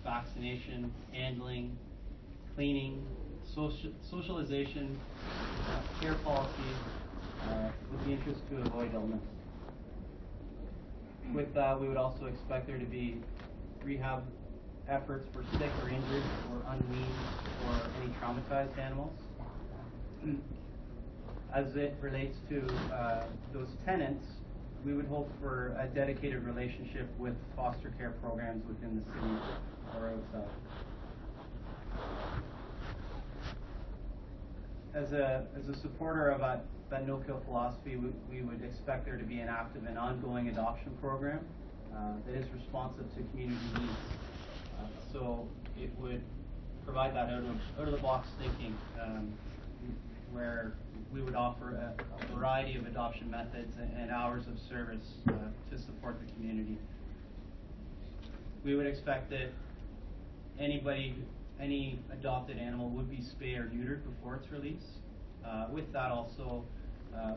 vaccination, handling, cleaning, socialization, care policy, with the interest to avoid illness. With that, we would also expect there to be rehab efforts for sick or injured or unweaned or any traumatized animals. As it relates to those tenants, we would hope for a dedicated relationship with foster care programs within the city or outside. As a supporter of that no-kill philosophy, we would expect there to be an active and ongoing adoption program that is responsive to community needs. So it would provide that out-of-the-box thinking, where we would offer a variety of adoption methods and hours of service to support the community. We would expect that any adopted animal would be spayed or neutered before its release. With that also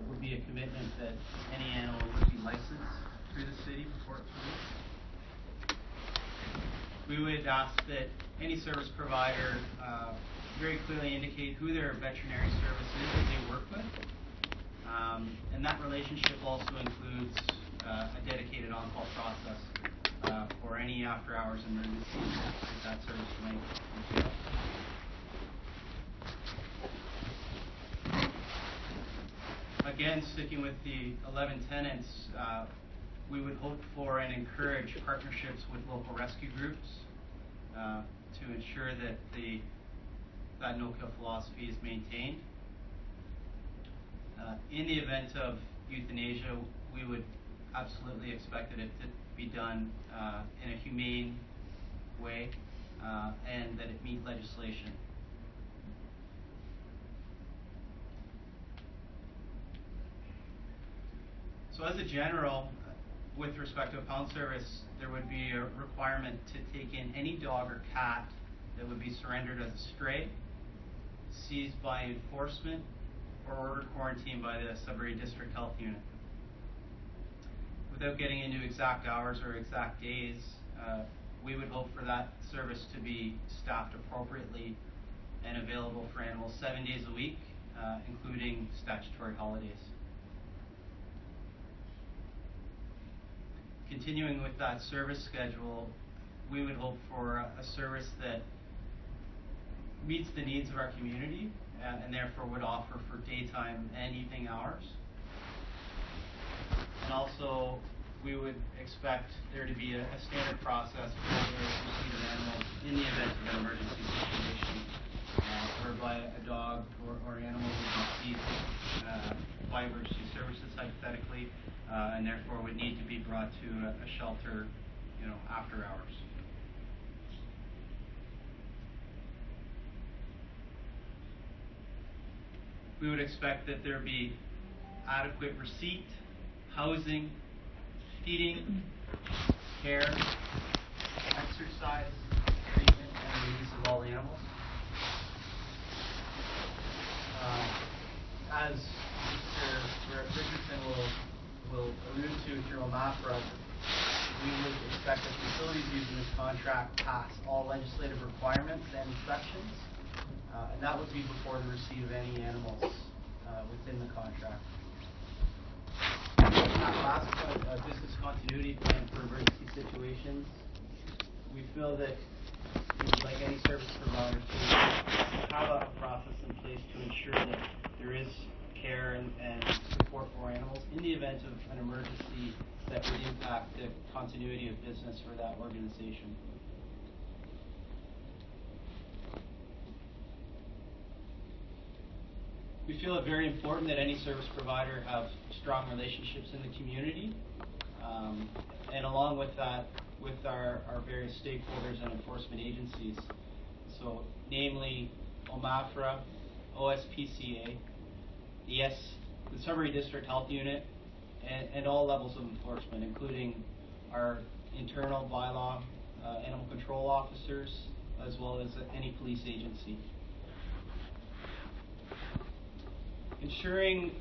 would be a commitment that any animal would be licensed through the city before its release. We would ask that any service provider very clearly indicate who their veterinary service is that they work with. And that relationship also includes a dedicated on-call process for any after-hours emergencies that service might entail. Again, sticking with the 11 tenants, we would hope for and encourage partnerships with local rescue groups to ensure that that no-kill philosophy is maintained. In the event of euthanasia, we would absolutely expect it to be done in a humane way and that it meet legislation. So as a general, with respect to a pound service, there would be a requirement to take in any dog or cat that would be surrendered as a stray, seized by enforcement, or ordered quarantine by the Sudbury District Health Unit. Without getting into exact hours or exact days, we would hope for that service to be staffed appropriately and available for animals 7 days a week, including statutory holidays. Continuing with that service schedule, we would hope for a service that meets the needs of our community and therefore would offer for daytime and evening hours. And also, we would expect there to be a standard process for the receipt of animals in the event of an emergency situation, whereby a dog or animal would be seized by emergency services, hypothetically, and therefore would need to be brought to a shelter, after hours. We would expect that there be adequate receipt, housing, feeding, care, exercise, treatment, and release of all animals. As Mr. Richardson will allude to through OMAFRA, we would expect that facilities using this contract pass all legislative requirements and inspections, and that would be before the receipt of any animals within the contract. That last point, business continuity plan for emergency situations, we feel that we would like any service provider to have a process in place to ensure that there is care and support for animals in the event of an emergency that would impact the continuity of business for that organization. We feel it very important that any service provider have strong relationships in the community, and along with that, with our various stakeholders and enforcement agencies. So, namely, OMAFRA, OSPCA, the Sudbury District Health Unit, and all levels of enforcement, including our internal bylaw animal control officers, as well as any police agency. Ensuring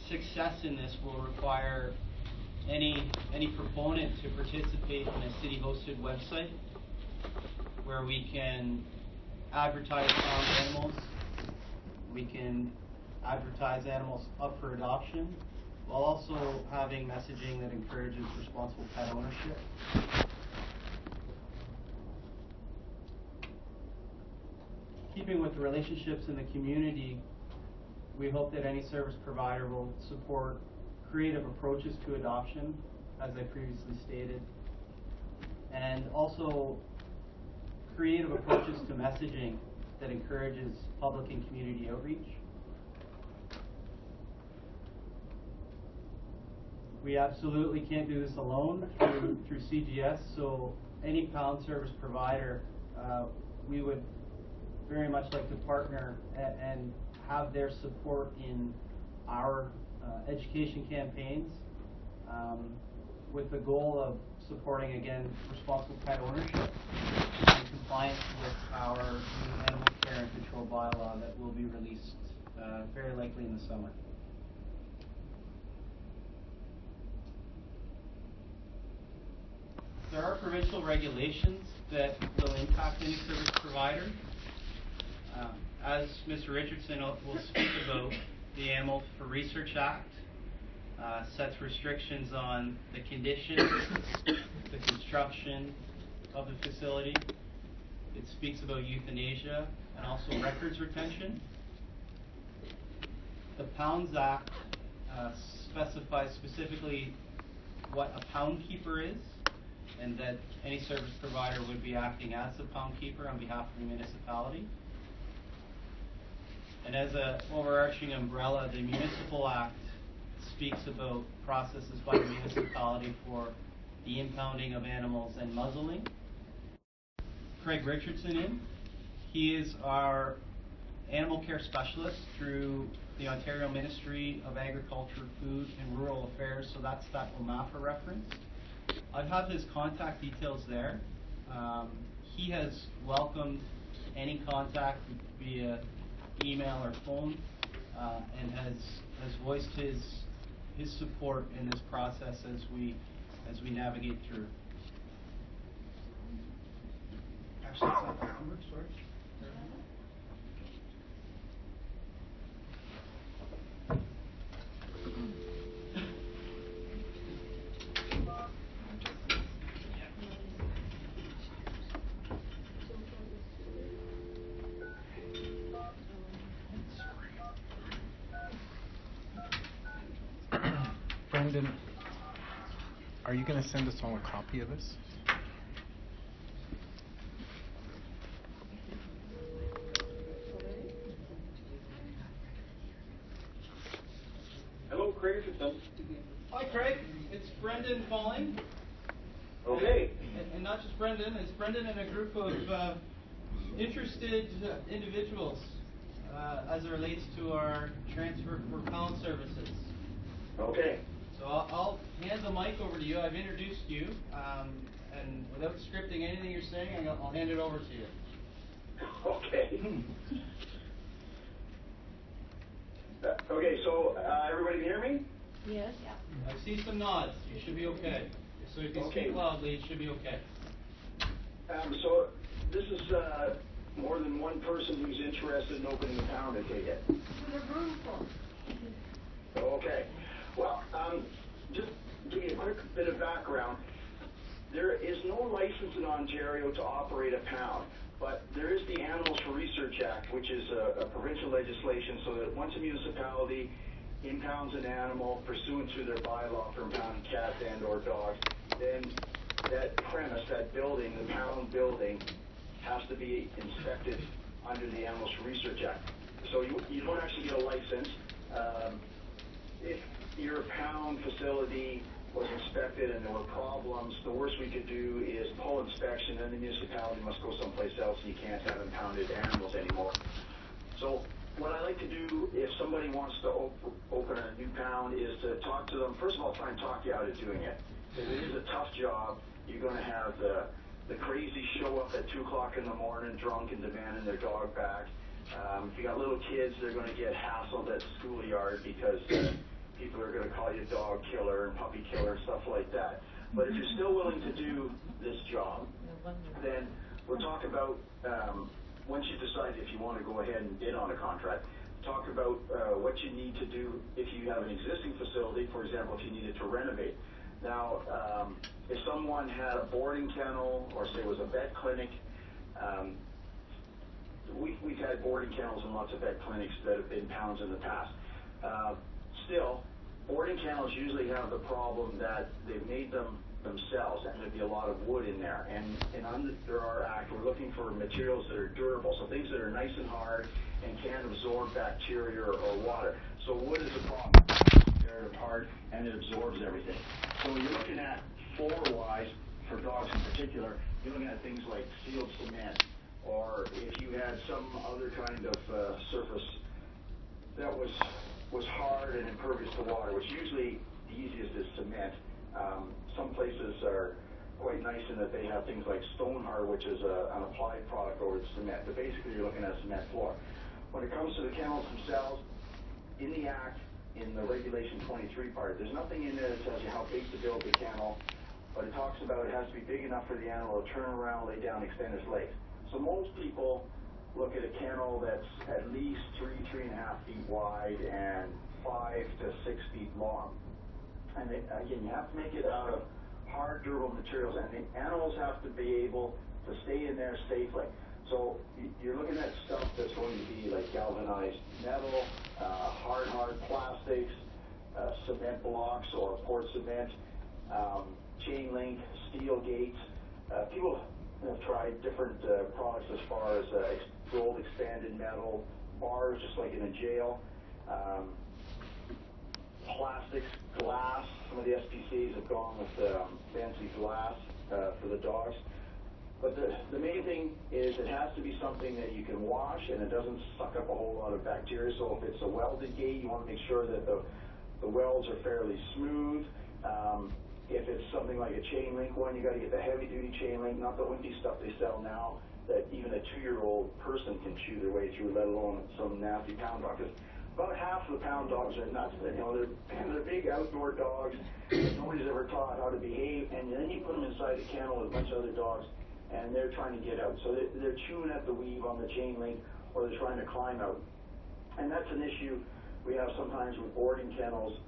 success in this will require any proponent to participate in a city-hosted website where we can advertise found animals. We can advertise animals up for adoption, while also having messaging that encourages responsible pet ownership. Keeping with the relationships in the community, we hope that any service provider will support creative approaches to adoption, as I previously stated, and also creative approaches to messaging that encourages public and community outreach. We absolutely can't do this alone through CGS, so any pound service provider, we would very much like to partner and have their support in our education campaigns, with the goal of supporting, again, responsible pet ownership and compliance with our new animal care and control bylaw that will be released very likely in the summer. There are provincial regulations that will impact any service provider. As Mr. Richardson will speak about, the Animal for Research Act sets restrictions on the conditions, the construction of the facility. It speaks about euthanasia and also records retention. The Pounds Act specifies specifically what a pound keeper is, and that any service provider would be acting as a pound keeper on behalf of the municipality. And as an overarching umbrella, the Municipal Act speaks about processes by the municipality for the impounding of animals and muzzling. Craig Richardson in. He is our animal care specialist through the Ontario Ministry of Agriculture, Food and Rural Affairs, so that's that OMAFA reference. I've had his contact details there. He has welcomed any contact via email or phone, and has voiced his support in this process as we navigate through. Actually, it's not that number, sorry. Brendan, are you going to send us all a copy of this? Hello, Craig Richardson. Hi, Craig. It's Brendan calling. Okay. And not just Brendan, it's Brendan and a group of interested individuals as it relates to our transfer for pound services. Okay. So I'll hand the mic over to you. I've introduced you, and without scripting anything you're saying, I'll hand it over to you. Okay. Okay, so everybody can hear me? Yes. Yeah. I see some nods. You should be okay. So if you speak loudly, it should be okay. So this is more than one person who's interested in opening a pound, I take it. There's room for. Okay. Well, just give you a quick bit of background. There is no license in Ontario to operate a pound, but there is the Animals for Research Act, which is a provincial legislation, so that once a municipality impounds an animal pursuant to their bylaw for impounding cats and or dogs, then that premise, that building, the pound building, has to be inspected under the Animals for Research Act. So you don't actually get a license. If your pound facility was inspected and there were problems, the worst we could do is pull inspection, and the municipality must go someplace else, and you can't have impounded animals anymore. So what I like to do if somebody wants to open a new pound is to talk to them. First of all, try and talk you out of doing it. Because it is a tough job. You're going to have the crazy show up at 2 o'clock in the morning, drunk and demanding their dog back. If you got little kids, they're going to get hassled at the schoolyard because people are going to call you dog killer and puppy killer and stuff like that. But if you're still willing to do this job, then we'll talk about, once you decide if you want to go ahead and bid on a contract, talk about what you need to do if you have an existing facility, for example, if you needed to renovate. Now, if someone had a boarding kennel or say it was a vet clinic, we've had boarding kennels and lots of vet clinics that have been pounds in the past. Still, boarding kennels usually have the problem that they've made them themselves, and there'd be a lot of wood in there. And under our act, we're looking for materials that are durable, so things that are nice and hard and can't absorb bacteria or water. So wood is a problem. It's very hard and it absorbs everything. So when you're looking at floor-wise, for dogs in particular, you're looking at things like sealed cement, or if you had some other kind of surface that was hard and impervious to water, which usually the easiest is cement. Some places are quite nice in that they have things like Stonehard, which is an applied product over the cement. But basically, you're looking at a cement floor. When it comes to the kennels themselves, in the Act, in the Regulation 23 part, there's nothing in there that tells you how big to build the kennel, but it talks about it has to be big enough for the animal to turn around, lay down, extend its legs. So most people look at a kennel that's at least 3.5 feet wide and 5 to 6 feet long. And again, you have to make it out of hard, durable materials, and the animals have to be able to stay in there safely. So you're looking at stuff that's going to be like galvanized metal, hard plastics, cement blocks or poured cement, chain link, steel gates. People have tried different products as far as gold expanded metal, bars just like in a jail, plastics, glass. Some of the SPCAs have gone with fancy glass for the dogs. But the main thing is it has to be something that you can wash and it doesn't suck up a whole lot of bacteria. So if it's a welded gate, you want to make sure that the welds are fairly smooth. If it's something like a chain link one, you got to get the heavy duty chain link, not the wimpy stuff they sell now that even a 2-year-old person can chew their way through, let alone some nasty pound dog. Because about half of the pound dogs are nuts. You know, they're big outdoor dogs. Nobody's ever taught how to behave, and then you put them inside a kennel with a bunch of other dogs, and they're trying to get out. So they're chewing at the weave on the chain link, or they're trying to climb out. And that's an issue we have sometimes with boarding kennels,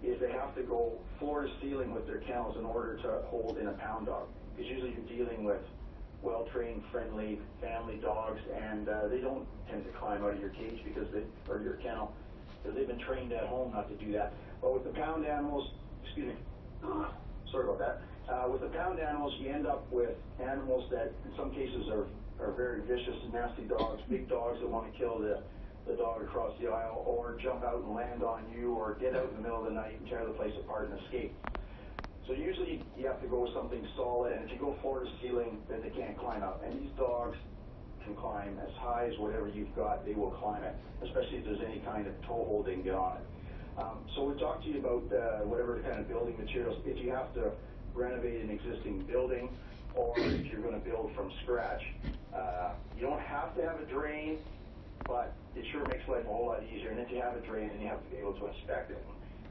is they have to go floor to ceiling with their kennels in order to hold in a pound dog. Because usually you're dealing with well-trained, friendly family dogs, and they don't tend to climb out of your cage or your kennel, because they've been trained at home not to do that. But with the pound animals, excuse me, sorry about that. With the pound animals, you end up with animals that in some cases are very vicious and nasty dogs, big dogs that want to kill the dog across the aisle, or jump out and land on you, or get out in the middle of the night and tear the place apart and escape. So usually you have to go with something solid, and if you go floor to ceiling, then they can't climb out. And these dogs can climb as high as whatever you've got, they will climb it, especially if there's any kind of toe hold they can get on it. So we'll talk to you about whatever kind of building materials, if you have to renovate an existing building, or if you're going to build from scratch. You don't have to have a drain, but it sure makes life a whole lot easier. And if you have a drain, then you have to be able to inspect it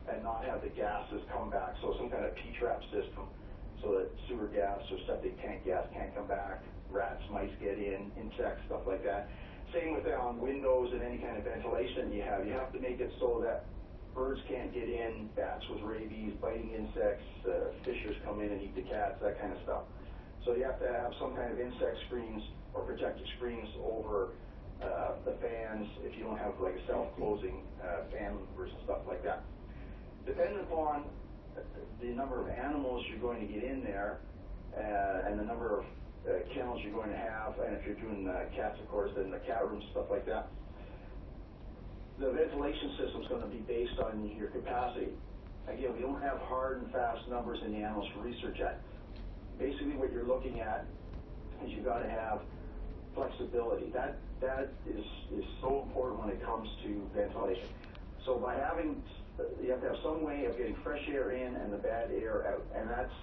and not have the gases come back. So some kind of P-trap system so that sewer gas or septic tank gas can't come back. Rats, mice get in, insects, stuff like that. Same with windows and any kind of ventilation you have. You have to make it so that birds can't get in, bats with rabies, biting insects, fishers come in and eat the cats, that kind of stuff. So you have to have some kind of insect screens or protective screens over the fans if you don't have like a self-closing fan louvers and stuff like that. Depending upon the number of animals you're going to get in there and the number of kennels you're going to have, and if you're doing cats, of course, then the cat rooms, stuff like that, the ventilation system is going to be based on your capacity. Again, we don't have hard and fast numbers in the animals for research yet. Basically what you're looking at is you've got to have flexibility. That is so important when it comes to ventilation. So by you have to have some way of getting fresh air in and the bad air out, and that's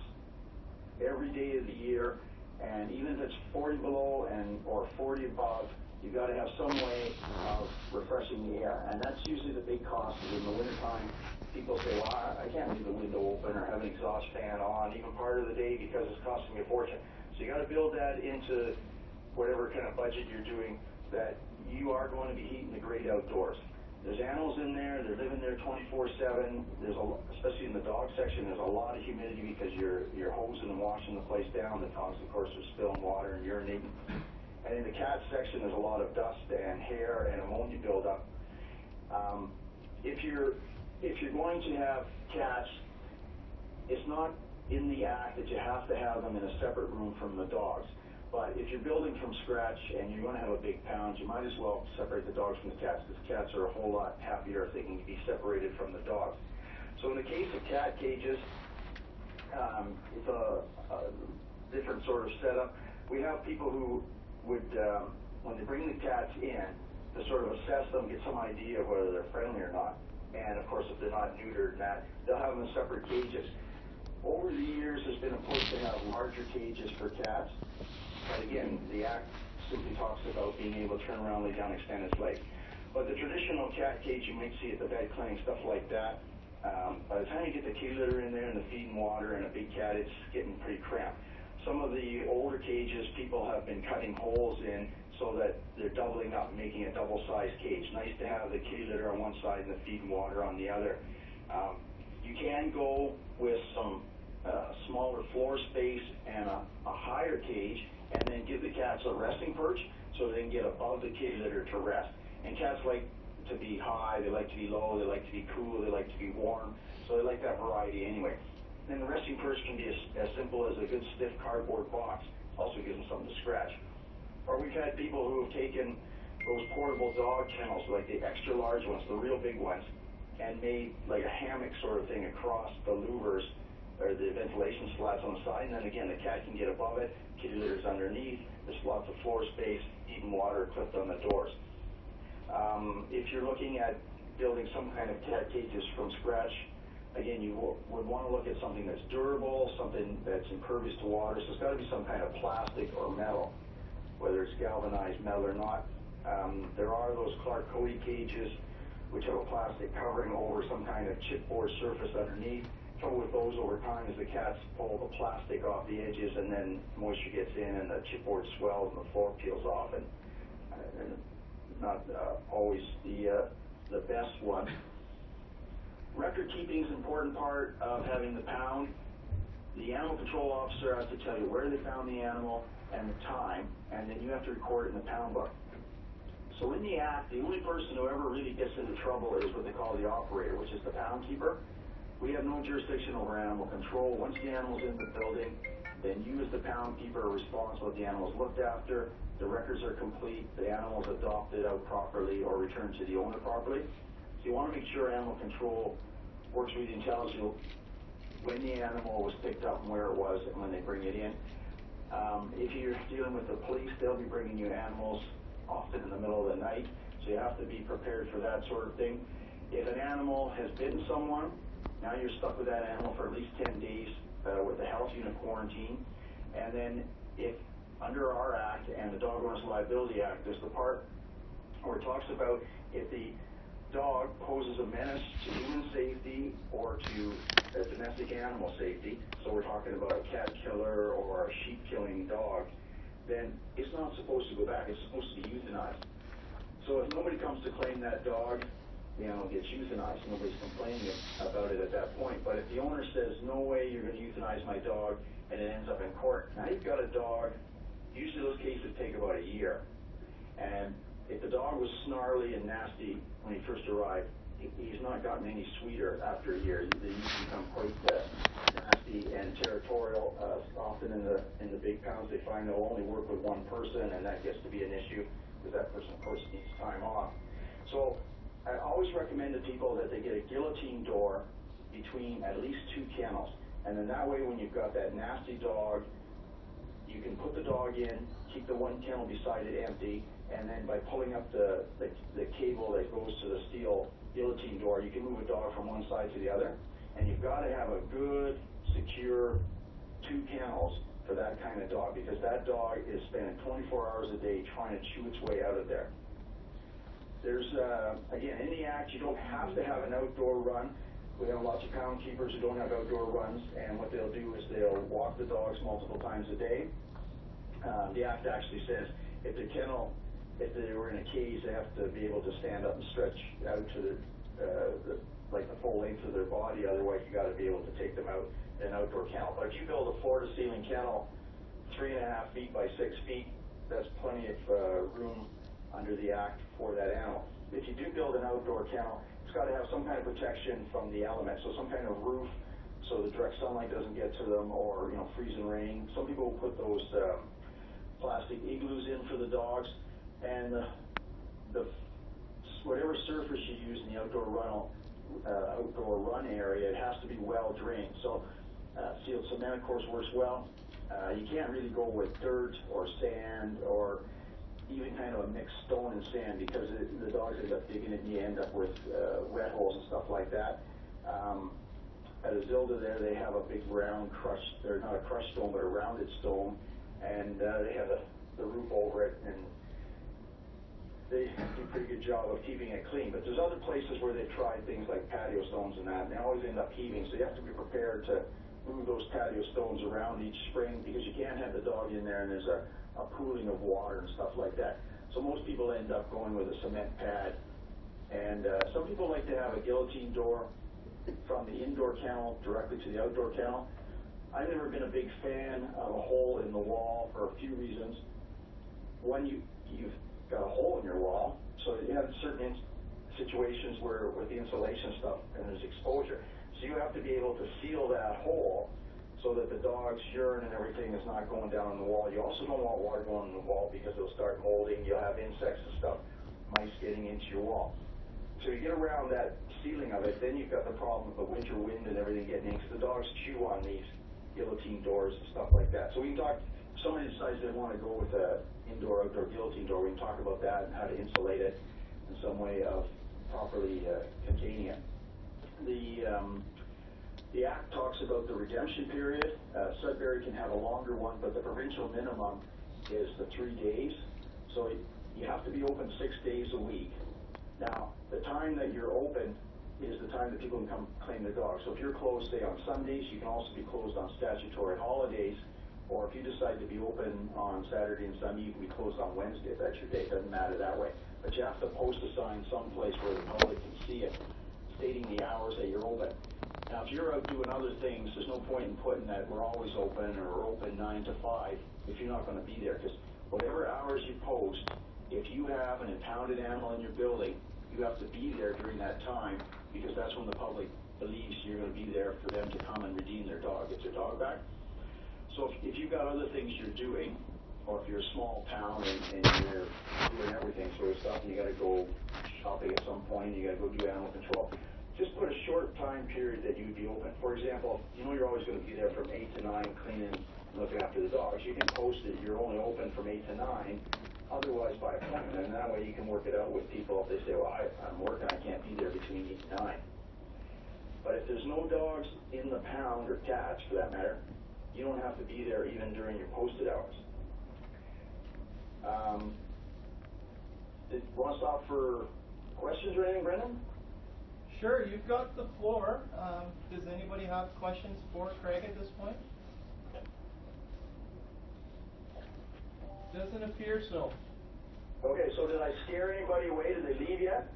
every day of the year. And even if it's 40 below or 40 above, you've got to have some way of refreshing the air, and that's usually the big cost. Is in the wintertime, people say, well, I can't leave the window open or have an exhaust fan on even part of the day because it's costing me a fortune. So you got to build that into whatever kind of budget you're doing, that you are going to be heating the great outdoors. There's animals in there, they're living there 24/7. There's especially in the dog section, there's a lot of humidity because you're hosing and washing the place down. The dogs, of course, are spilling water and urinating. And in the cat section, there's a lot of dust and hair and ammonia buildup. If you're going to have cats, it's not in the act that you have to have them in a separate room from the dogs. But if you're building from scratch and you're going to have a big pound, you might as well separate the dogs from the cats, because cats are a whole lot happier if they can be separated from the dogs. So in the case of cat cages, it's a different sort of setup. We have people who would, when they bring the cats in, to sort of assess them, get some idea of whether they're friendly or not. And of course, if they're not neutered and that, they'll have them in separate cages. Over the years, there's been a push to have larger cages for cats. But again, the Act simply talks about being able to turn around, lay down, extend its legs. But the traditional cat cage you might see at the vet clinic, stuff like that, by the time you get the kitty litter in there and the feed and water and a big cat, it's getting pretty cramped. Some of the older cages, people have been cutting holes in so that they're doubling up, making a double-sized cage. Nice to have the kitty litter on one side and the feed and water on the other. You can go with some smaller floor space and a higher cage, and then give the cats a resting perch so they can get above the kitty litter to rest. And cats like to be high, they like to be low, they like to be cool, they like to be warm, so they like that variety anyway. And the resting perch can be as simple as a good stiff cardboard box. Also gives them something to scratch. Or we've had people who have taken those portable dog kennels, like the extra large ones, the real big ones, and made like a hammock sort of thing across the louvers, or the ventilation slats on the side, and then again, the cat can get above it, kitty litter's underneath, there's lots of floor space, even water clipped on the doors. If you're looking at building some kind of cat cages from scratch, again, you would want to look at something that's durable, something that's impervious to water, so it's got to be some kind of plastic or metal, whether it's galvanized metal or not. There are those Clark Cody cages, which have a plastic covering over some kind of chipboard surface underneath. Trouble with those over time is the cats pull the plastic off the edges, and then moisture gets in and the chipboard swells and the floor peels off, and not always the best one. Record keeping is an important part of having the pound. The animal control officer has to tell you where they found the animal and the time, and then you have to record it in the pound book. So in the Act, the only person who ever really gets into trouble is what they call the operator, which is the pound keeper. We have no jurisdiction over animal control. Once the animal's in the building, then you as the pound keeper are responsible if the animal's looked after, the records are complete, the animal's adopted out properly or returned to the owner properly. So you want to make sure animal control works with you and tells you when the animal was picked up and where it was and when they bring it in. If you're dealing with the police, they'll be bringing you animals often in the middle of the night, so you have to be prepared for that sort of thing. If an animal has bitten someone, now you're stuck with that animal for at least 10 days with the health unit quarantine. And then if under our Act and the Dog Owners Liability Act, there's the part where it talks about if the dog poses a menace to human safety or to domestic animal safety, so we're talking about a cat killer or a sheep killing dog, then it's not supposed to go back, it's supposed to be euthanized. So if nobody comes to claim that dog, the animal gets euthanized. Nobody's complaining about it at that point. But if the owner says, no way, you're going to euthanize my dog, and it ends up in court, now you've got a dog. Usually those cases take about a year. And if the dog was snarly and nasty when he first arrived, he's not gotten any sweeter after a year. They usually become quite nasty and territorial. Often in the big pounds, they find they'll only work with one person, and that gets to be an issue because that person, of course, needs time off. So I always recommend to people that they get a guillotine door between at least 2 kennels. And then that way, when you've got that nasty dog, you can put the dog in, keep the one kennel beside it empty, and then by pulling up the cable that goes to the steel guillotine door, you can move a dog from one side to the other. And you've got to have a good, secure 2 kennels for that kind of dog, because that dog is spending 24 hours a day trying to chew its way out of there. There's, again, in the Act, you don't have to have an outdoor run. We have lots of pound keepers who don't have outdoor runs, and what they'll do is they'll walk the dogs multiple times a day. The act actually says if the kennel, if they were in a cage, they have to be able to stand up and stretch out to like the full length of their body. Otherwise, you got to be able to take them out in an outdoor kennel. But if you build a floor-to-ceiling kennel 3.5 feet by 6 feet, that's plenty of room under the act for that animal. If you do build an outdoor kennel, it's got to have some kind of protection from the elements, so some kind of roof so the direct sunlight doesn't get to them, or freezing rain. Some people will put those plastic igloos in for the dogs, and the whatever surface you use in the outdoor run area, it has to be well drained. So sealed cement, of course, works well. You can't really go with dirt or sand or even kind of a mixed stone and sand, because the dogs end up digging it and you end up with wet holes and stuff like that. At a Zilda there, they have a big round crushed, they're not a crushed stone, but a rounded stone, and they have the roof over it, and they do a pretty good job of keeping it clean. But there's other places where they've tried things like patio stones and that, and they always end up heaving, so you have to be prepared to move those patio stones around each spring, because you can't have the dog in there and there's a pooling of water and stuff like that. So most people end up going with a cement pad, and some people like to have a guillotine door from the indoor kennel directly to the outdoor kennel. I've never been a big fan of a hole in the wall for a few reasons. One, you've got a hole in your wall, so you have certain situations where with the insulation stuff and there's exposure. So you have to be able to seal that hole so that the dog's urine and everything is not going down on the wall. You also don't want water going on the wall, because it'll start molding. You'll have insects and stuff, mice getting into your wall. So you get around that sealing of it, then you've got the problem of the winter wind and everything getting in, because the dogs chew on these guillotine doors and stuff like that. So we can talk, if somebody decides they want to go with a indoor-outdoor guillotine door, we can talk about that and how to insulate it in some way of properly containing it. The Act talks about the redemption period. Sudbury can have a longer one, but the provincial minimum is the 3 days. So you have to be open 6 days a week. Now, the time that you're open is the time that people can come claim their dog. So if you're closed, say, on Sundays, you can also be closed on statutory holidays. Or if you decide to be open on Saturday and Sunday, you can be closed on Wednesday if that's your day. It doesn't matter that way. But you have to post a sign someplace where the public can see it, stating the hours that you're open. Now, if you're out doing other things, there's no point in putting that we're always open or we're open 9 to 5 if you're not going to be there. Because whatever hours you post, if you have an impounded animal in your building, you have to be there during that time, because that's when the public believes you're going to be there for them to come and redeem their dog, get their dog back. So if you've got other things you're doing, or if you're a small town and you're doing everything sort of stuff, and you got to go shopping at some point, you got to go do animal control, just put a short time period that you would be open. For example, you're always going to be there from 8 to 9 cleaning and looking after the dogs. You can post that you're only open from 8 to 9, otherwise by appointment, and that way you can work it out with people. If they say, well, I'm working, I can't be there between 8 and 9. But if there's no dogs in the pound, or cats for that matter, you don't have to be there even during your posted hours. Want to stop for questions or anything, Brendan? Sure, you've got the floor. Does anybody have questions for Craig at this point? Doesn't appear so. Okay, so did I scare anybody away? Did they leave yet?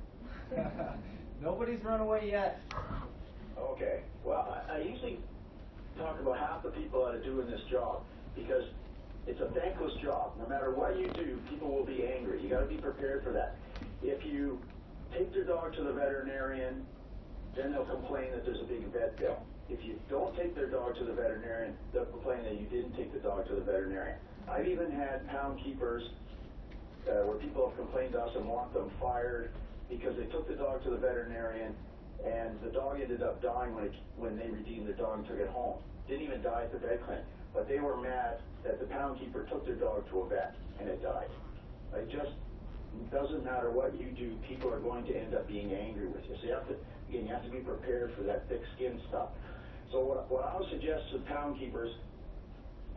Nobody's run away yet. Okay. Well, I usually talk about half the people that are doing this job, because it's a thankless job. No matter what you do, people will be angry. You got to be prepared for that. If you take your dog to the veterinarian, then they'll complain that there's a big vet bill. If you don't take their dog to the veterinarian, they'll complain that you didn't take the dog to the veterinarian. I've even had pound keepers where people have complained to us and want them fired because they took the dog to the veterinarian and the dog ended up dying when they redeemed the dog and took it home. Didn't even die at the vet clinic, but they were mad that the pound keeper took their dog to a vet and it died. It just doesn't matter what you do, people are going to end up being angry with you. So you have to be prepared for that thick skin stuff. So what I would suggest to pound keepers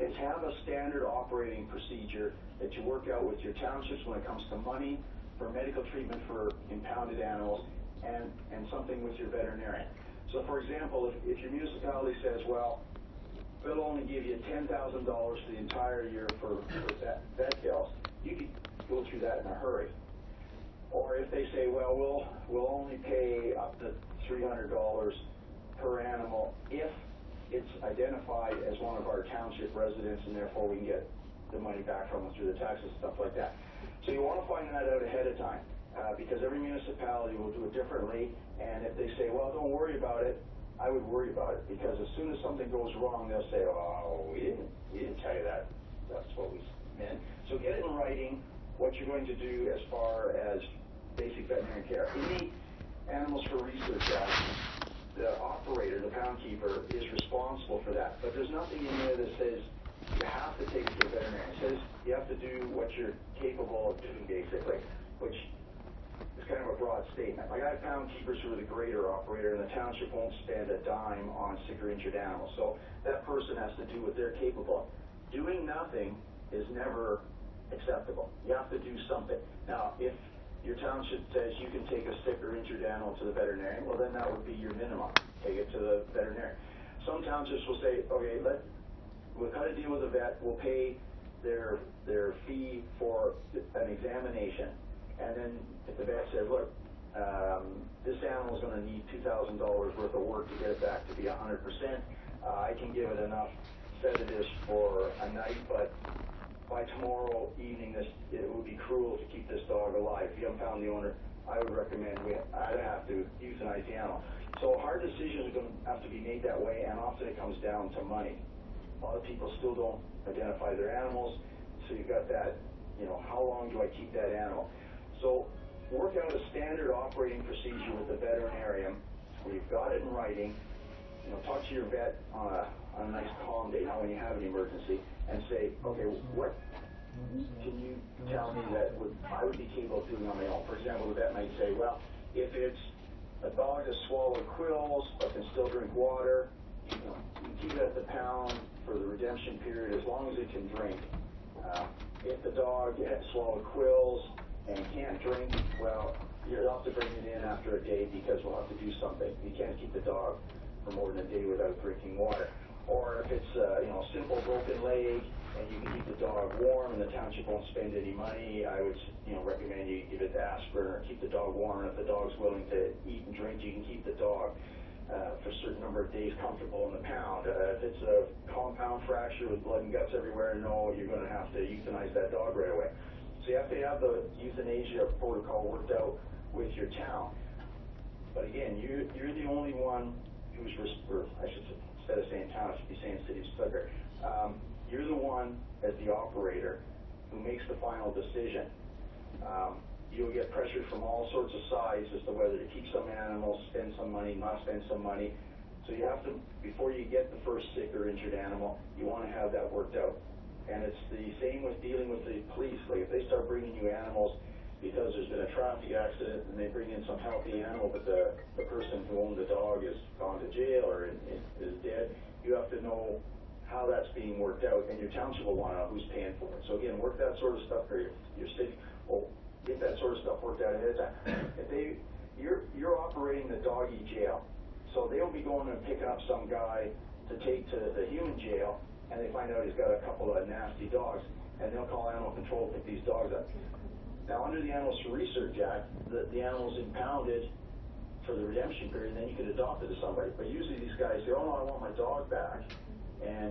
is have a standard operating procedure that you work out with your townships when it comes to money for medical treatment for impounded animals, and something with your veterinarian. So for example, if your municipality says, well, they'll only give you $10,000 for the entire year for vet bills. You could go through that in a hurry. Or if they say, well, we'll only pay up to $300 per animal if it's identified as one of our township residents, and therefore we can get the money back from them through the taxes, stuff like that. So you want to find that out ahead of time, because every municipality will do it differently, and if they say, well, don't worry about it, I would worry about it, because as soon as something goes wrong, they'll say, oh, we didn't tell you that. That's what we meant. So get it in writing what you're going to do as far as basic veterinary care. Any Animals for Research Act, the operator, the pound keeper, is responsible for that. But there's nothing in there that says you have to take it to a veterinarian. It says you have to do what you're capable of doing, basically, which is kind of a broad statement. Like, I have pound keepers who are the grader operator, and the township won't spend a dime on sick or injured animals. So that person has to do what they're capable of. Doing nothing is never acceptable. You have to do something. Now, if your township says you can take a sick or injured animal to the veterinarian, well, then that would be your minimum. Take it to the veterinarian. Some townships will say, okay, we'll cut a deal with the vet, we'll pay their fee for an examination. And then if the vet says, look, this animal is going to need $2,000 worth of work to get it back to be 100%, I can give it enough sedatives for a night, but by tomorrow evening, it would be cruel to keep this dog alive. If you haven't found the owner, I would recommend I'd have to euthanize the animal. So hard decisions are going to have to be made that way, and often it comes down to money. A lot of people still don't identify their animals, so you've got that, how long do I keep that animal? So work out a standard operating procedure with the veterinarian where you've got it in writing. Talk to your vet on a nice calm day, not when you have an emergency, and say, okay, what can you tell me that I would be capable of doing on my own? For example, the vet might say, well, if it's a dog that swallowed quills but can still drink water, you can keep it at the pound for the redemption period as long as it can drink. If the dog has swallowed quills and can't drink, well, you'll have to bring it in after a day because we'll have to do something. You can't keep the dog for more than a day without drinking water. Or if it's a simple broken leg and you can keep the dog warm and the township won't spend any money, I would recommend you give it aspirin or keep the dog warm. And if the dog's willing to eat and drink, you can keep the dog for a certain number of days comfortable in the pound. If it's a compound fracture with blood and guts everywhere, no, you're going to have to euthanize that dog right away. So you have to have the euthanasia protocol worked out with your town. But again, you're the only one who's, I should say, instead of saying town, I should be saying city of Sudbury. You're the one, as the operator, who makes the final decision. You'll get pressure from all sorts of sides as to whether to keep some animals, spend some money, not spend some money. So you have to, before you get the first sick or injured animal, you want to have that worked out. And it's the same with dealing with the police. Like, if they start bringing you animals because there's been a traffic accident and they bring in some healthy animal, but the person who owned the dog has gone to jail or is dead, you have to know how that's being worked out, and your township will want to know who's paying for it. So again, work that sort of stuff for your city. Well, get that sort of stuff worked out ahead of time. If you're operating the doggy jail, so they'll be going and picking up some guy to take to the human jail, and they find out he's got a couple of nasty dogs, and they'll call animal control to pick these dogs up. Now, under the Animals for Research Act, the animal's impounded for the redemption period, and then you can adopt it to somebody. But usually these guys say, oh, no, I want my dog back,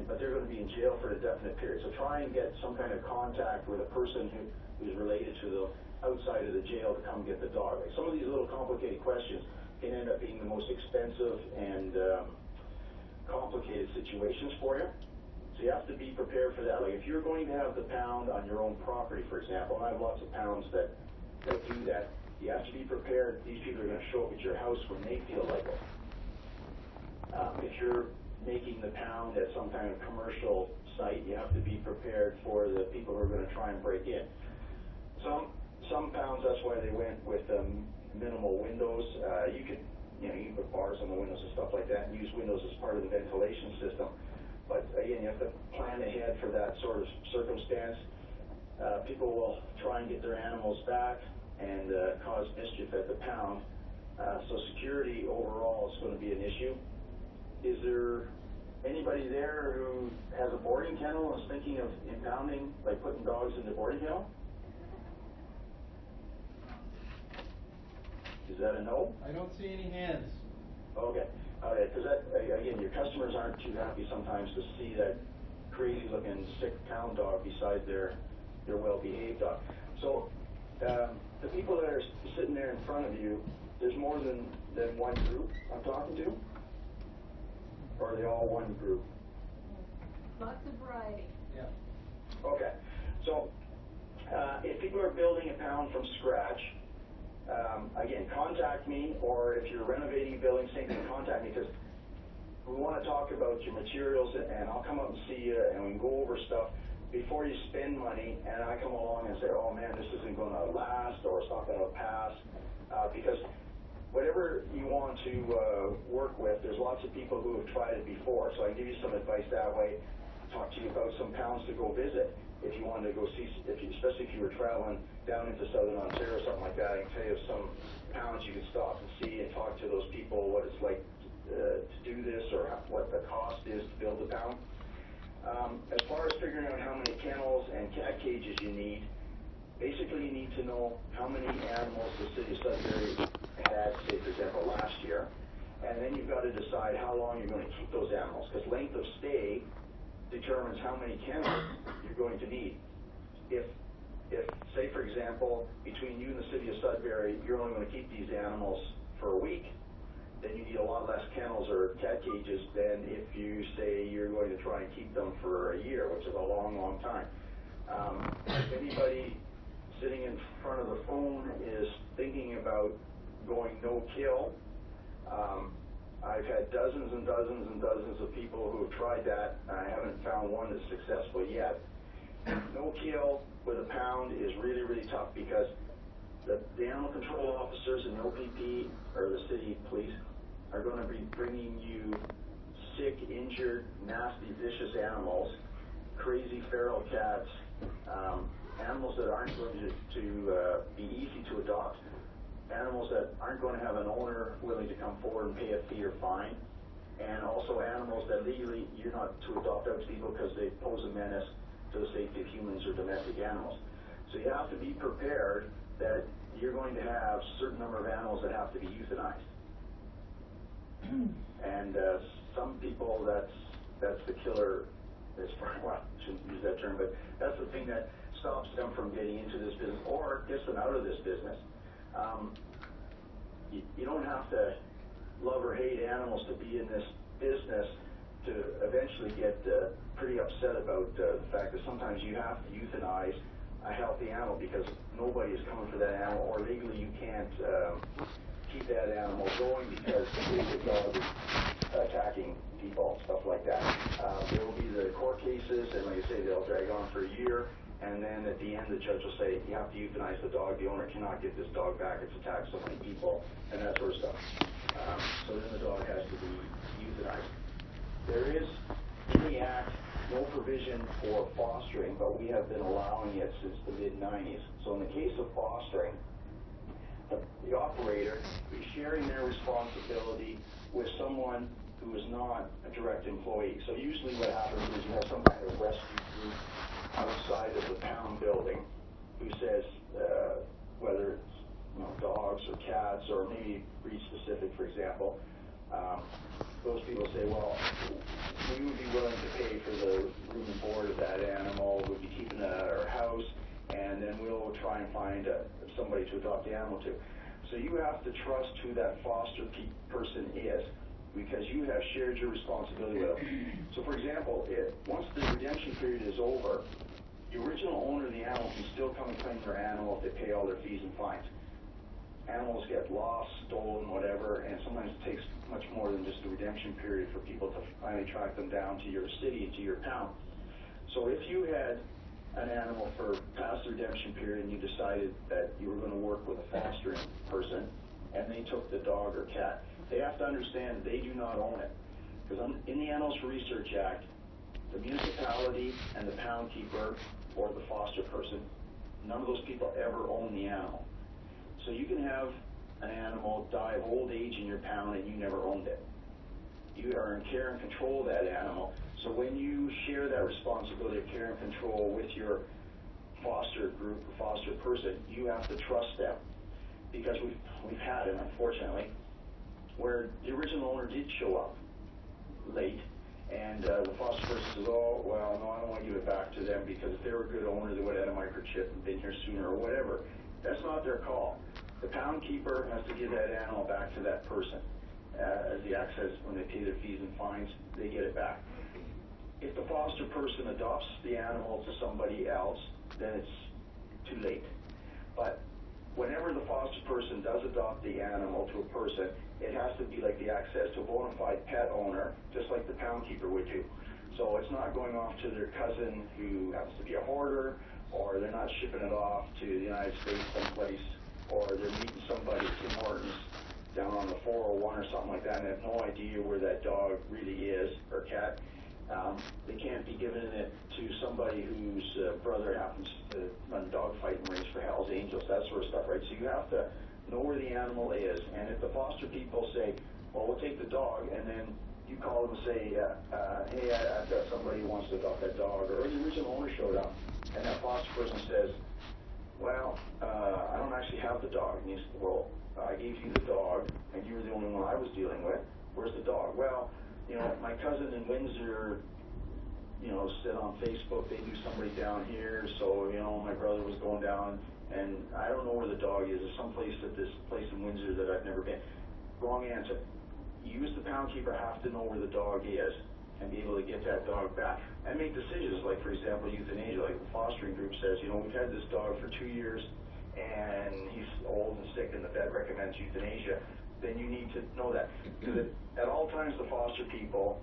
but they're going to be in jail for a definite period. So try and get some kind of contact with a person who's related to the outside of the jail to come get the dog. Like, some of these little complicated questions can end up being the most expensive and complicated situations for you. So you have to be prepared for that. Like, if you're going to have the pound on your own property, for example, and I have lots of pounds that do that, you have to be prepared. These people are going to show up at your house when they feel like it. If you're making the pound at some kind of commercial site, you have to be prepared for the people who are going to try and break in. Some pounds, that's why they went with minimal windows. You can put bars on the windows and stuff like that and use windows as part of the ventilation system. But again, you have to plan ahead for that sort of circumstance. People will try and get their animals back and cause mischief at the pound. So security overall is going to be an issue. Is there Anybody there who has a boarding kennel and is thinking of impounding, like putting dogs in the boarding kennel? Is that a no? I don't see any hands. Okay, because again, your customers aren't too happy sometimes to see that crazy-looking sick pound dog beside their well-behaved dog. So the people that are sitting there in front of you, there's more than one group I'm talking to? Or are they all one group? Lots of variety. Yeah. Okay, so if people are building a pound from scratch, again, contact me, or if you're renovating a building, same thing, contact me, because we want to talk about your materials, and I'll come up and see you, and we can go over stuff before you spend money, and I come along and say, oh man, this isn't going to last, or it's not going to pass, because whatever you want to work with, there's lots of people who have tried it before, so I can give you some advice that way, talk to you about some pounds to go visit. If you wanted to go see, especially if you were traveling down into southern Ontario or something like that, I can tell you of some pounds you can stop and see and talk to those people what it's like to do this, or what the cost is to build a pound. As far as figuring out how many kennels and cat cages you need, basically you need to know how many animals the city of Sudbury had, say for example, last year, and then you've got to decide how long you're going to keep those animals, because length of stay determines how many kennels you're going to need. If say for example, between you and the city of Sudbury, you're only going to keep these animals for a week, then you need a lot less kennels or cat cages than if you say you're going to try and keep them for a year, which is a long, long time. If anybody sitting in front of the phone is thinking about going no-kill, I've had dozens and dozens and dozens of people who have tried that, and I haven't found one that's successful yet. No kill with a pound is really, really tough, because the animal control officers and the OPP, or the city police, are going to be bringing you sick, injured, nasty, vicious animals, crazy feral cats, animals that aren't going to be easy to adopt, animals that aren't going to have an owner willing to come forward and pay a fee or fine, and also animals that legally you're not to adopt out to people because they pose a menace to the safety of humans or domestic animals. So you have to be prepared that you're going to have a certain number of animals that have to be euthanized. And some people, that's the killer, well, I shouldn't use that term, but that's the thing that stops them from getting into this business, or gets them out of this business. You don't have to love or hate animals to be in this business to eventually get pretty upset about the fact that sometimes you have to euthanize a healthy animal because nobody is coming for that animal, or legally you can't keep that animal going because the dog is attacking people, stuff like that. There will be the court cases, and like I say, they'll drag on for a year. And then at the end, the judge will say, you have to euthanize the dog. The owner cannot get this dog back. It's attacked so many people, and that sort of stuff. So then the dog has to be euthanized. There is, in the Act, no provision for fostering, but we have been allowing it since the mid-90s. So in the case of fostering, the operator is sharing their responsibility with someone who is not a direct employee. So usually what happens is you have some kind of rescue group outside of the pound building who says, whether it's dogs or cats or maybe breed specific, for example, those people say, well, we would be willing to pay for the room and board of that animal, we'll be keeping it at our house, and then we'll try and find somebody to adopt the animal to. So you have to trust who that foster person is, because you have shared your responsibility with them. So for example, once the redemption period is over, the original owner of the animal can still come and claim their animal if they pay all their fees and fines. Animals get lost, stolen, whatever, and sometimes it takes much more than just the redemption period for people to finally track them down to your city, to your town. So if you had an animal for past the redemption period and you decided that you were going to work with a fostering person and they took the dog or cat, they have to understand they do not own it. Because in the Animals for Research Act, the municipality and the pound keeper or the foster person, none of those people ever own the animal. So you can have an animal die of old age in your pound and you never owned it. you are in care and control of that animal. So when you share that responsibility of care and control with your foster group or foster person, you have to trust them. Because we've had it, unfortunately, where the original owner did show up late, and the foster person says, oh, well, no, I don't want to give it back to them because if they were a good owner, they would have had a microchip and been here sooner or whatever. That's not their call. The pound keeper has to give that animal back to that person. As the access, when they pay their fees and fines, they get it back. If the foster person adopts the animal to somebody else, then it's too late. But whenever the foster person does adopt the animal to a person, it has to be like the access to a bona fide pet owner, just like the pound keeper would do. So it's not going off to their cousin who happens to be a hoarder, or they're not shipping it off to the United States someplace, or they're meeting somebody at Tim Hortons down on the 401 or something like that, and they have no idea where that dog really is, or cat. They can't be giving it to somebody whose brother happens to run a dog fight and race for Hell's Angels, that sort of stuff, right? So you have to know where the animal is, and if the foster people say, well, we'll take the dog, and then you call them and say, hey, I've got somebody who wants to adopt that dog, or the original owner showed up, and that foster person says, well, I don't actually have the dog. And you say, well, I gave you the dog, and you were the only one I was dealing with. Where's the dog? Well, you know, my cousin in Windsor, you know, said on Facebook they knew somebody down here, so, you know, my brother was going down, and I don't know where the dog is. There's some place at this place in Windsor that I've never been. Wrong answer. You as the pound keeper have to know where the dog is and be able to get that dog back and make decisions, like, for example, euthanasia. Like the fostering group says, you know, we've had this dog for 2 years, and he's old and sick, and the vet recommends euthanasia. Then you need to know that. Because at all times, the foster people,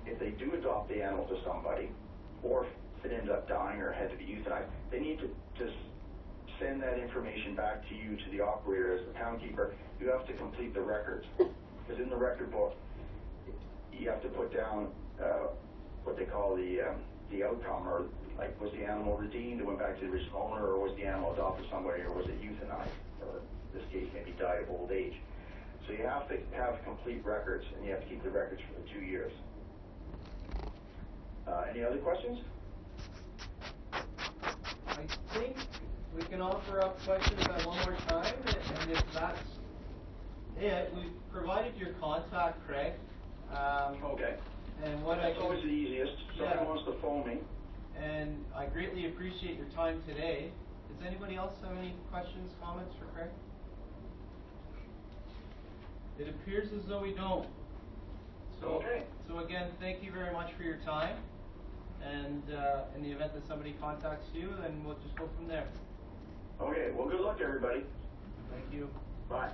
if they do adopt the animal to somebody, or if it ends up dying or had to be euthanized, they need to send that information back to you, to the operator, as the pound keeper. You have to complete the records. Because in the record book, you have to put down what they call the outcome, or like, was the animal redeemed and went back to the original owner, or was the animal adopted somebody, or was it euthanized, or in this case maybe died of old age. So you have to have complete records, and you have to keep the records for the 2 years. Any other questions? I think we can offer up questions one more time, and if that's it, we've provided your contact, Craig. Okay. And what That's always the easiest. Somebody wants to phone me. And I greatly appreciate your time today. Does anybody else have any questions, comments for Craig? It appears as though we don't. So, Okay. So again, thank you very much for your time. And in the event that somebody contacts you, then we'll just go from there. Okay. Well, good luck, everybody. Thank you. Bye.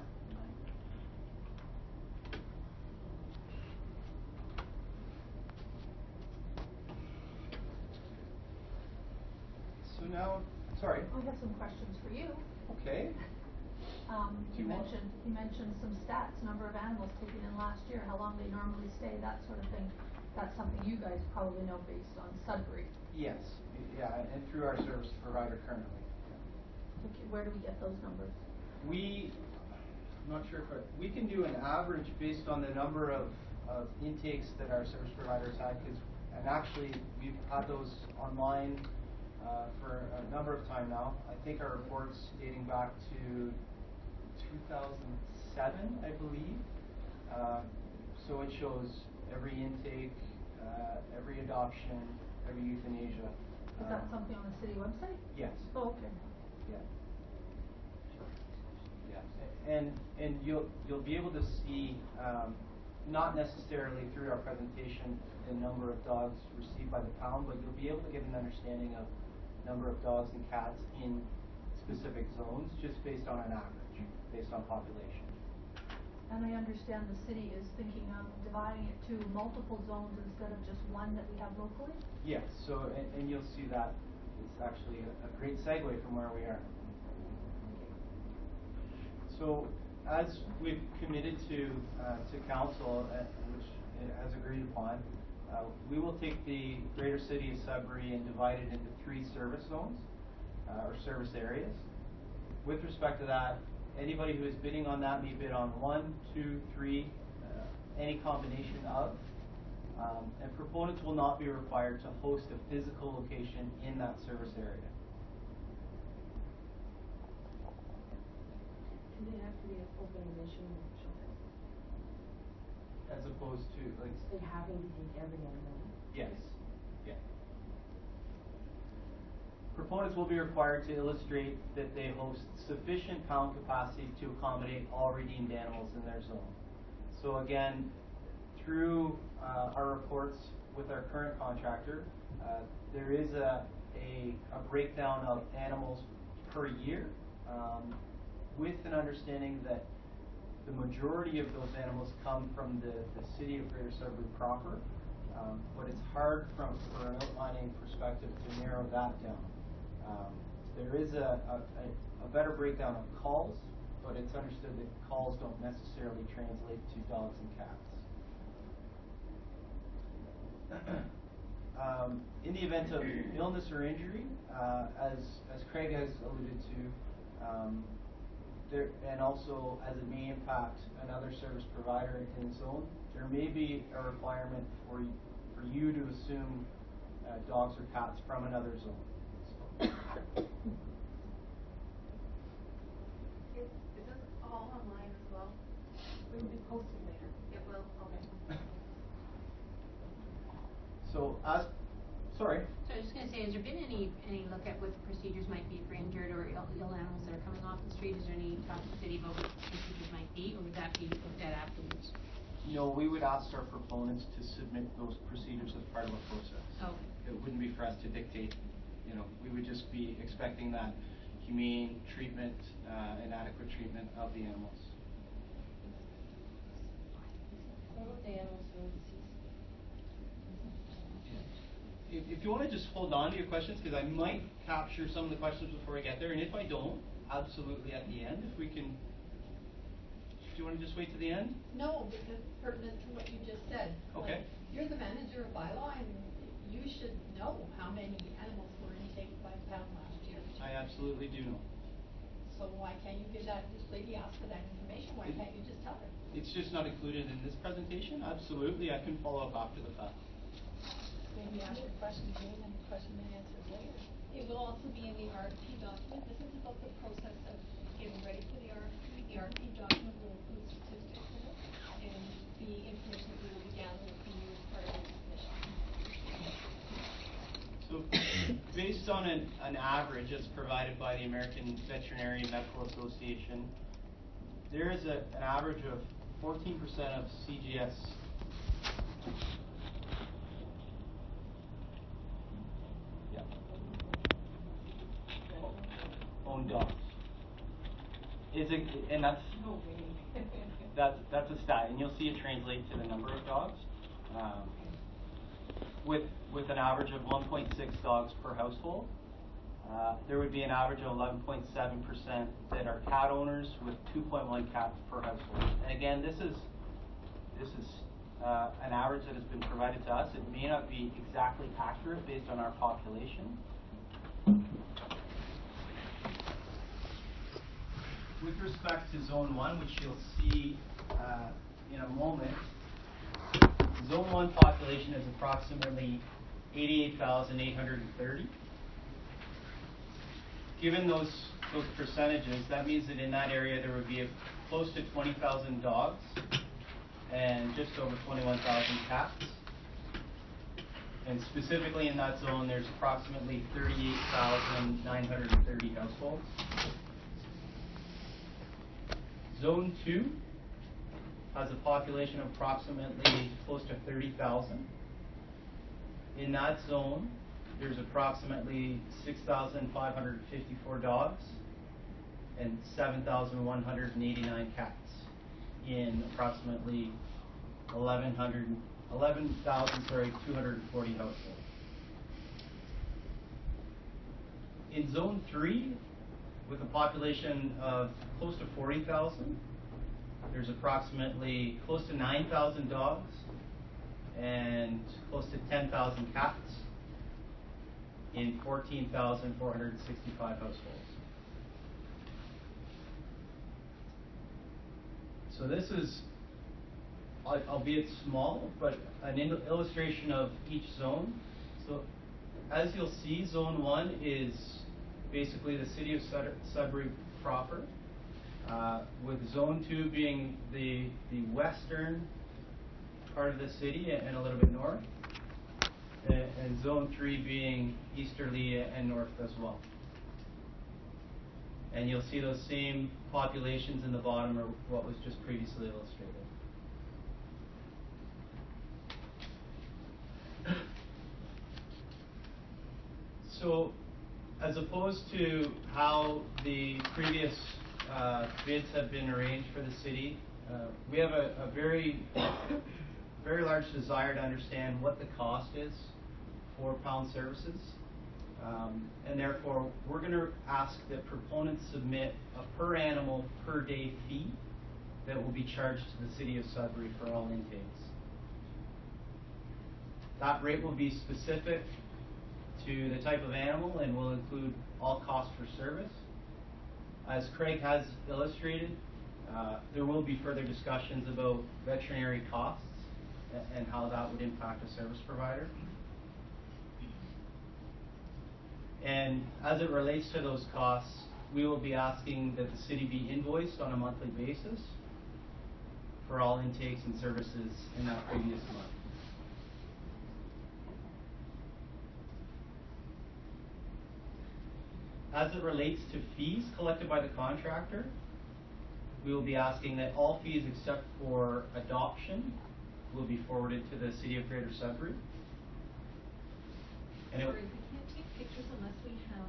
So now, sorry. I have some questions for you. Okay. You mentioned some stats, number of animals taken in last year, how long they normally stay, that sort of thing. That's something you guys probably know based on Sudbury. Yes. Yeah, and through our service provider currently. Okay, where do we get those numbers? I'm not sure if we can do an average based on the number of intakes that our service providers had, and actually we've had those online for a number of time now. I think our report's dating back to 2007, I believe. So it shows every intake, every adoption, every euthanasia. Is that something on the city website? Yes. Oh, okay. Yeah. Yeah. And you'll be able to see, not necessarily through our presentation, the number of dogs received by the pound, but you'll be able to get an understanding of number of dogs and cats in specific zones, just based on an average, based on population. And I understand the city is thinking of dividing it to multiple zones instead of just one that we have locally? Yes, so, and you'll see that it's actually a great segue from where we are. So, as we've committed to council, which it has agreed upon, we will take the greater city of Sudbury and divide it into 3 service zones, or service areas. With respect to that, anybody who is bidding on that may bid on 1, 2, 3, any combination of. And proponents will not be required to host a physical location in that service area. Do they have to be an open admission shelter? As opposed to, like, Like having to take every animal? yes, yeah. Proponents will be required to illustrate that they host sufficient pound capacity to accommodate all redeemed animals in their zone. So again, through our reports with our current contractor, there is a breakdown of animals per year, with an understanding that the majority of those animals come from the city of Greater Sudbury proper, but it's hard for an outlining perspective to narrow that down. There is a better breakdown of calls, but it's understood that calls don't necessarily translate to dogs and cats. In the event of illness or injury, as Craig has alluded to, and also as it may impact another service provider in the zone, there may be a requirement for you to assume dogs or cats from another zone. Is this all online as well? It will be posted later. It will, okay. So, sorry. So I was just going to say, has there been any look at what the procedures might be for injured or ill animals that are coming off the street? Is there any talk to the city about what the procedures might be, or would that be looked at afterwards? No, we would ask our proponents to submit those procedures as part of the process. Oh. It wouldn't be for us to dictate. We would just be expecting that humane treatment and adequate treatment of the animals. What about the animals who are deceased? If you want to just hold on to your questions, because I might capture some of the questions before I get there, and if I don't, absolutely at the end, if we can. Do you want to just wait to the end? No, because it's pertinent to what you just said. Okay. Like, you're the manager of bylaw, and you should know how many animals were intaked by the pound last year. I absolutely do know. So why can't you give that, this lady asked for that information, why can't you just tell her? It's just not included in this presentation. Absolutely, I can follow up after the fact. Maybe ask your question again and question and answers later. It will also be in the RFP document. This is about the process of getting ready for the RFP. The RFP document will include statistics in it, and the information that we will be gathering from you as part of the submission. So, based on an average as provided by the American Veterinary Medical Association, there is an average of 14% of CGS owned dogs. And that's that's a stat, and you'll see it translate to the number of dogs. With an average of 1.6 dogs per household, there would be an average of 11.7% that are cat owners, with 2.1 cats per household. And again, this is an average that has been provided to us. It may not be exactly accurate based on our population. With respect to Zone 1, which you'll see in a moment, Zone 1 population is approximately 88,830. Given those percentages, that means that in that area there would be close to 20,000 dogs and just over 21,000 cats. And specifically in that zone, there's approximately 38,930 households. Zone 2 has a population of approximately close to 30,000. In that zone, there's approximately 6,554 dogs and 7,189 cats in approximately 11,240 households. In Zone 3, with a population of close to 40,000, there's approximately close to 9,000 dogs and close to 10,000 cats in 14,465 households. So this is albeit small, but an illustration of each zone. So as you'll see, Zone 1 is basically the city of Sudbury proper, with Zone 2 being the western part of the city and a little bit north, and Zone 3 being easterly and north as well. And you'll see those same populations in the bottom are what was just previously illustrated. So, as opposed to how the previous bids have been arranged for the city, we have a very large desire to understand what the cost is for pound services. And therefore, we're going to ask that proponents submit a per animal per day fee that will be charged to the city of Sudbury for all intakes. That rate will be specific to the type of animal and will include all costs for service. As Craig has illustrated, there will be further discussions about veterinary costs and how that would impact a service provider. And as it relates to those costs, we will be asking that the city be invoiced on a monthly basis for all intakes and services in that previous month. As it relates to fees collected by the contractor, we will be asking that all fees except for adoption will be forwarded to the City of Greater Sudbury. And Sorry, we can't take pictures unless we have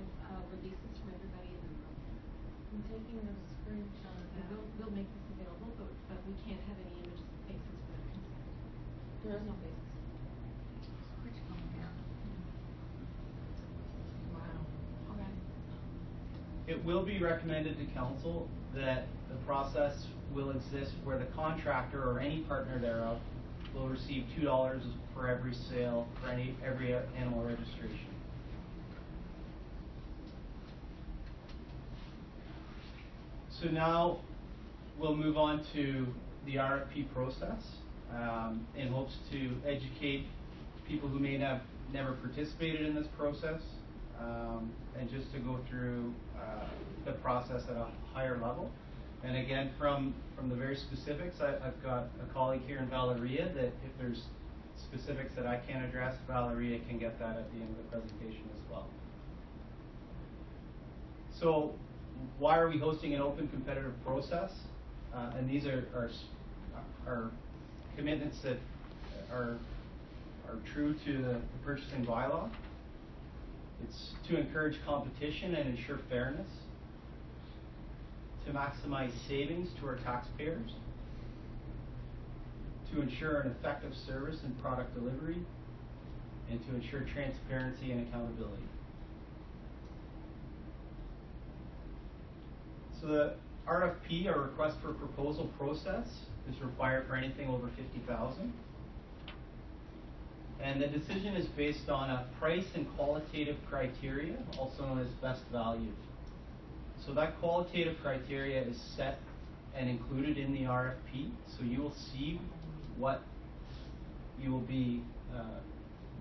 releases from everybody in the room. I'm taking a screenshot of that. We'll make this available, but we can't have any images of faces without consent. There is no faces. Wow. Okay. it will be recommended to council that the process will exist where the contractor or any partner thereof will receive $2 for every sale for every animal registration. So now we'll move on to the RFP process in hopes to educate people who may have never participated in this process and just to go through the process at a higher level. And again, from the very specifics, I've got a colleague here in Valeria that if there's specifics that I can't address, Valeria can get that at the end of the presentation as well. So why are we hosting an open competitive process? And these are commitments that are true to the purchasing bylaw. It's to encourage competition and ensure fairness, to maximize savings to our taxpayers, to ensure an effective service and product delivery, and to ensure transparency and accountability. So the RFP, or request for proposal process, is required for anything over $50,000. And the decision is based on a price and qualitative criteria, also known as best value. So that qualitative criteria is set and included in the RFP. So you will see what you will be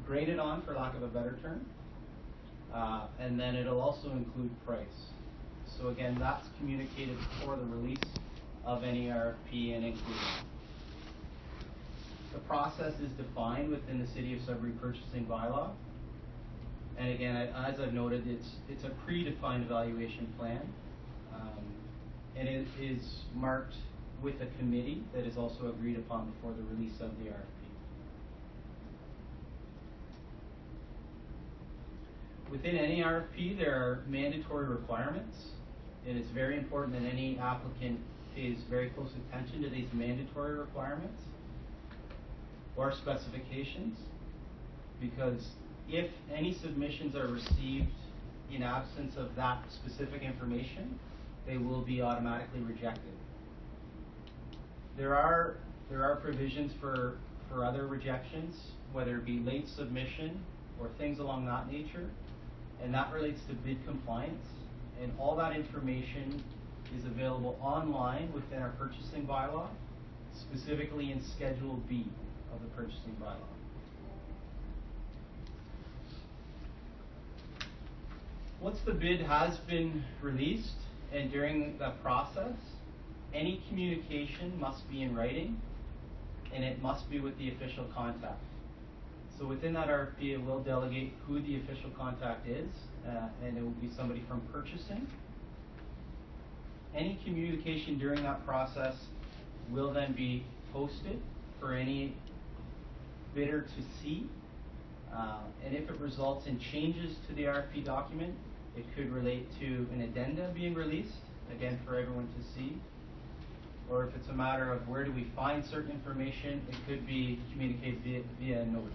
graded on, for lack of a better term. And then it'll also include price. So again, that's communicated before the release of any RFP and included. The process is defined within the City of Sudbury purchasing bylaw. And again, as I've noted, it's a predefined evaluation plan. And it is marked with a committee that is also agreed upon before the release of the RFP. Within any RFP, there are mandatory requirements. And it's very important that any applicant pays very close attention to these mandatory requirements or specifications, because if any submissions are received in absence of that specific information, they will be automatically rejected. There are provisions for other rejections, whether it be late submission or things along that nature, and that relates to bid compliance. And all that information is available online within our purchasing bylaw. specifically in Schedule B of the purchasing bylaw. Once the bid has been released and during the process, any communication must be in writing and it must be with the official contact. So within that RFP, it will delegate who the official contact is, and it will be somebody from purchasing. Any communication during that process will then be posted for any bidder to see. And if it results in changes to the RFP document, it could relate to an addenda being released, again for everyone to see. Or if it's a matter of where do we find certain information, it could be communicated via notice.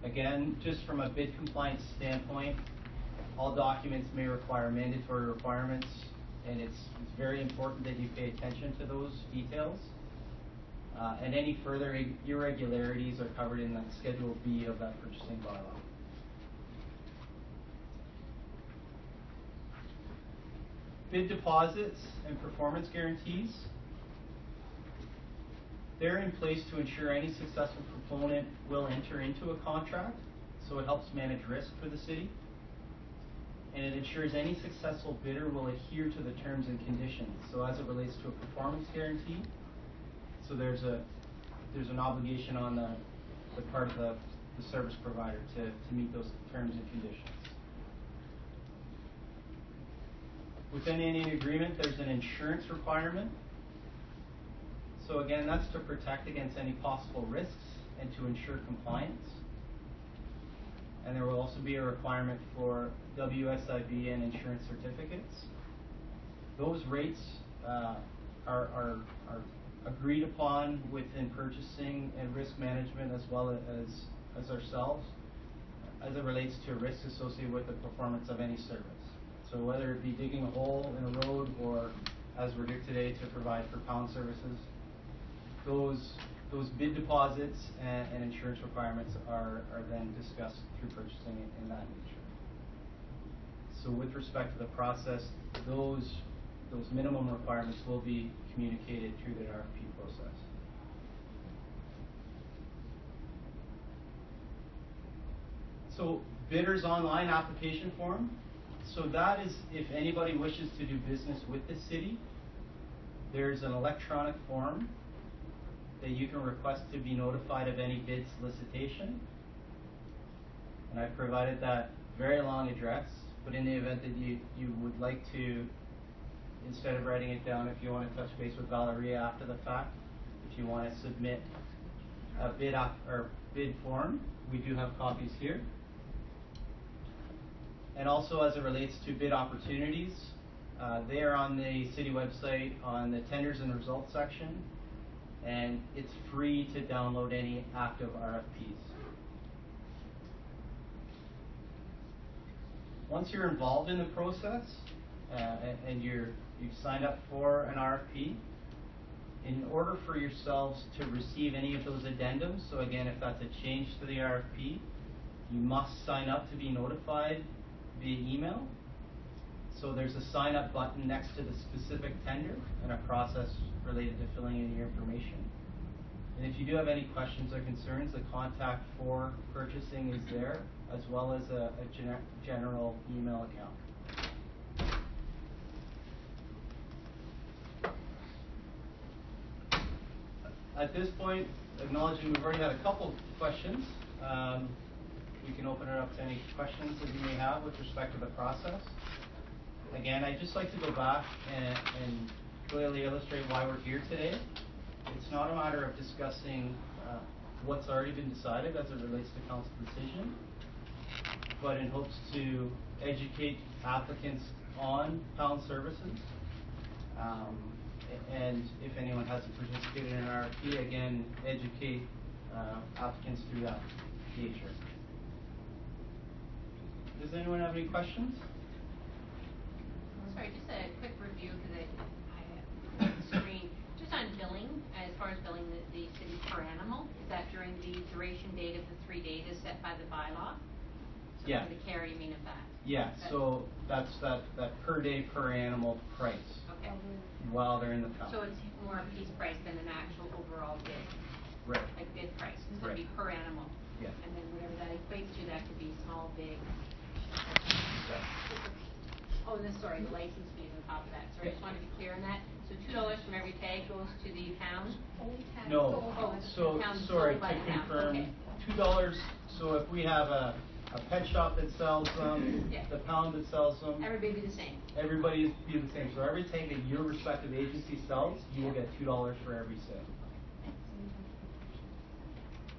Again, just from a bid compliance standpoint, all documents may require mandatory requirements, and it's very important that you pay attention to those details. And any further irregularities are covered in that Schedule B of that purchasing bylaw. Bid deposits and performance guarantees. They're in place to ensure any successful proponent will enter into a contract, so it helps manage risk for the city. And it ensures any successful bidder will adhere to the terms and conditions. So as it relates to a performance guarantee, so there's an obligation on the part of the service provider to meet those terms and conditions. Within any agreement, there's an insurance requirement. So again, that's to protect against any possible risks and to ensure compliance. And there will also be a requirement for WSIB and insurance certificates. Those rates are agreed upon within purchasing and risk management as well as ourselves as it relates to risks associated with the performance of any service. So whether it be digging a hole in a road or, as we're here today, to provide for pound services, those bid deposits and insurance requirements are then discussed through purchasing in that nature. So with respect to the process, those minimum requirements will be communicated through the RFP process. So bidders online application form. So that is if anybody wishes to do business with the city, there's an electronic form that you can request to be notified of any bid solicitation. And I've provided that very long address, but in the event that you would like to, instead of writing it down, if you want to touch base with Valeria after the fact, if you want to submit a bid form, we do have copies here. And also as it relates to bid opportunities, they are on the city website on the tenders and results section, and it's free to download any active RFPs. Once you're involved in the process and you've signed up for an RFP, in order for yourselves to receive any of those addendums, so again, if that's a change to the RFP, you must sign up to be notified via email. So there's a sign up button next to the specific tender and a process related to filling in your information. And if you do have any questions or concerns, the contact for purchasing is there, as well as a general email account. At this point, acknowledging we've already had a couple questions, we can open it up to any questions that you may have with respect to the process. Again, I'd just like to go back and clearly illustrate why we're here today. It's not a matter of discussing what's already been decided as it relates to council decision, but in hopes to educate applicants on pound services. And if anyone hasn't participated in an RFP, again, educate applicants through that nature. Does anyone have any questions? Sorry, just a quick review because I screen just on billing, as far as billing the city per animal. Is that during the duration date of the 3 days as set by the bylaw? So Yeah. for the carrying of that. Yeah, That- so that's that per day per animal price Okay. while they're in the pound. So it's more a piece price than an actual overall bid, Right. like bid price. It's gonna Right. be per animal. Yeah. And then whatever that equates to, that could be small, big. Oh, and then, sorry, the license fees on top of that. Sorry, I just wanted to be clear on that. So $2 from every tag goes to the pound? Only tax No, sold on it. so, Pounds sorry, sold by to the pound, confirm, okay. $2, so if we have a pet shop that sells them, Yeah. the pound that sells them, Everybody be the same. everybody be the same. So every tag that your respective agency sells, you will Yeah. get $2 for every sale.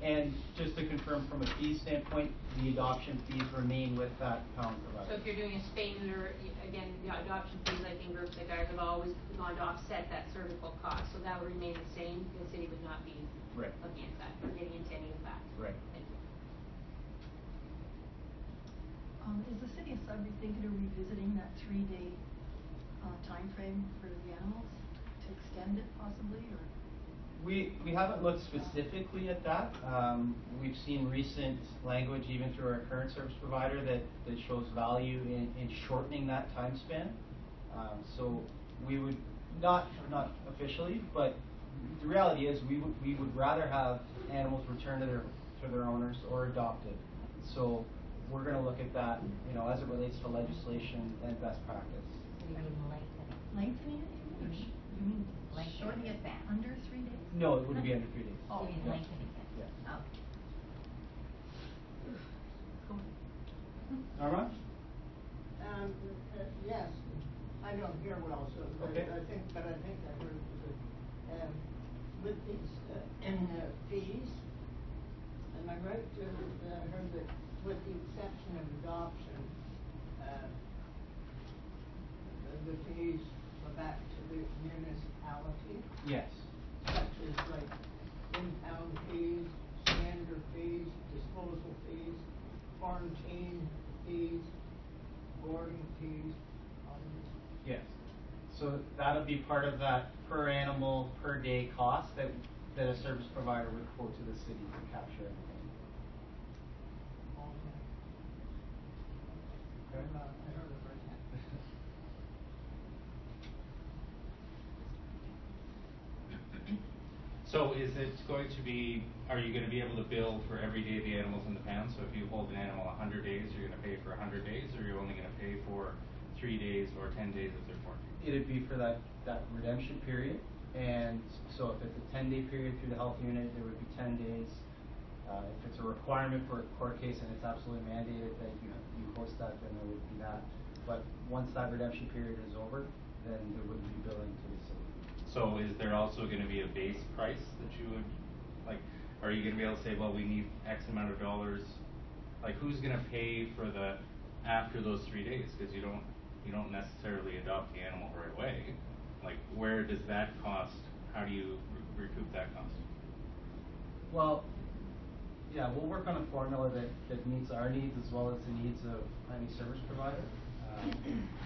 And just to confirm from a fee standpoint, the adoption fees remain with that pound provider. So if you're doing a spay neuter, again, the adoption fees, I think groups like ours have always gone to offset that cervical cost, so that would remain the same. The city would not be Right. looking at that or getting into any of that. Right. Thank you. Is the city of Sudbury thinking of revisiting that 3-day timeframe for the animals to extend it possibly, or? We haven't looked specifically at that. We've seen recent language even through our current service provider that shows value in shortening that time span. So we would not officially, but the reality is we would rather have animals returned to their owners or adopted. So we're going to look at that, as it relates to legislation and best practice. So you mean Lengthening it, you mean, or you mean Lengthening shortening it it. under 3 days? No, it wouldn't be under 3 days. Oh. You mean Yeah. lengthening it? Yeah. Oh. Norma? Yes, I don't hear well, so, but Okay. I think I heard it. With these, fees, am I right to, heard that with the exception of adoption, the fees go back to the municipality, Yes. such as like impound fees, standard fees, disposal fees, quarantine fees, boarding fees, all these. Yes. So that'll be part of that per animal, per day cost that a service provider would quote to the city to capture everything. I heard it right now. So is it going to be, are you going to be able to bill for every day the animal's in the pound? So if you hold an animal 100 days, you're going to pay for 100 days, or you're only going to pay for 3 days or 10 days if they're quarantined? It'd be for that redemption period. And so if it's a 10-day period through the health unit, it would be 10 days. If it's a requirement for a court case and it's absolutely mandated that you host that, then there would be that. But once that redemption period is over, then there wouldn't be billing to the city. So is there also going to be a base price that you would, like, are you going to be able to say, well, we need X amount of dollars? Like, who's going to pay for the, after those 3 days? Because you don't necessarily adopt the animal right away. Like, where does that cost, how do you recoup that cost? Well, yeah, we'll work on a formula that meets our needs as well as the needs of any service provider.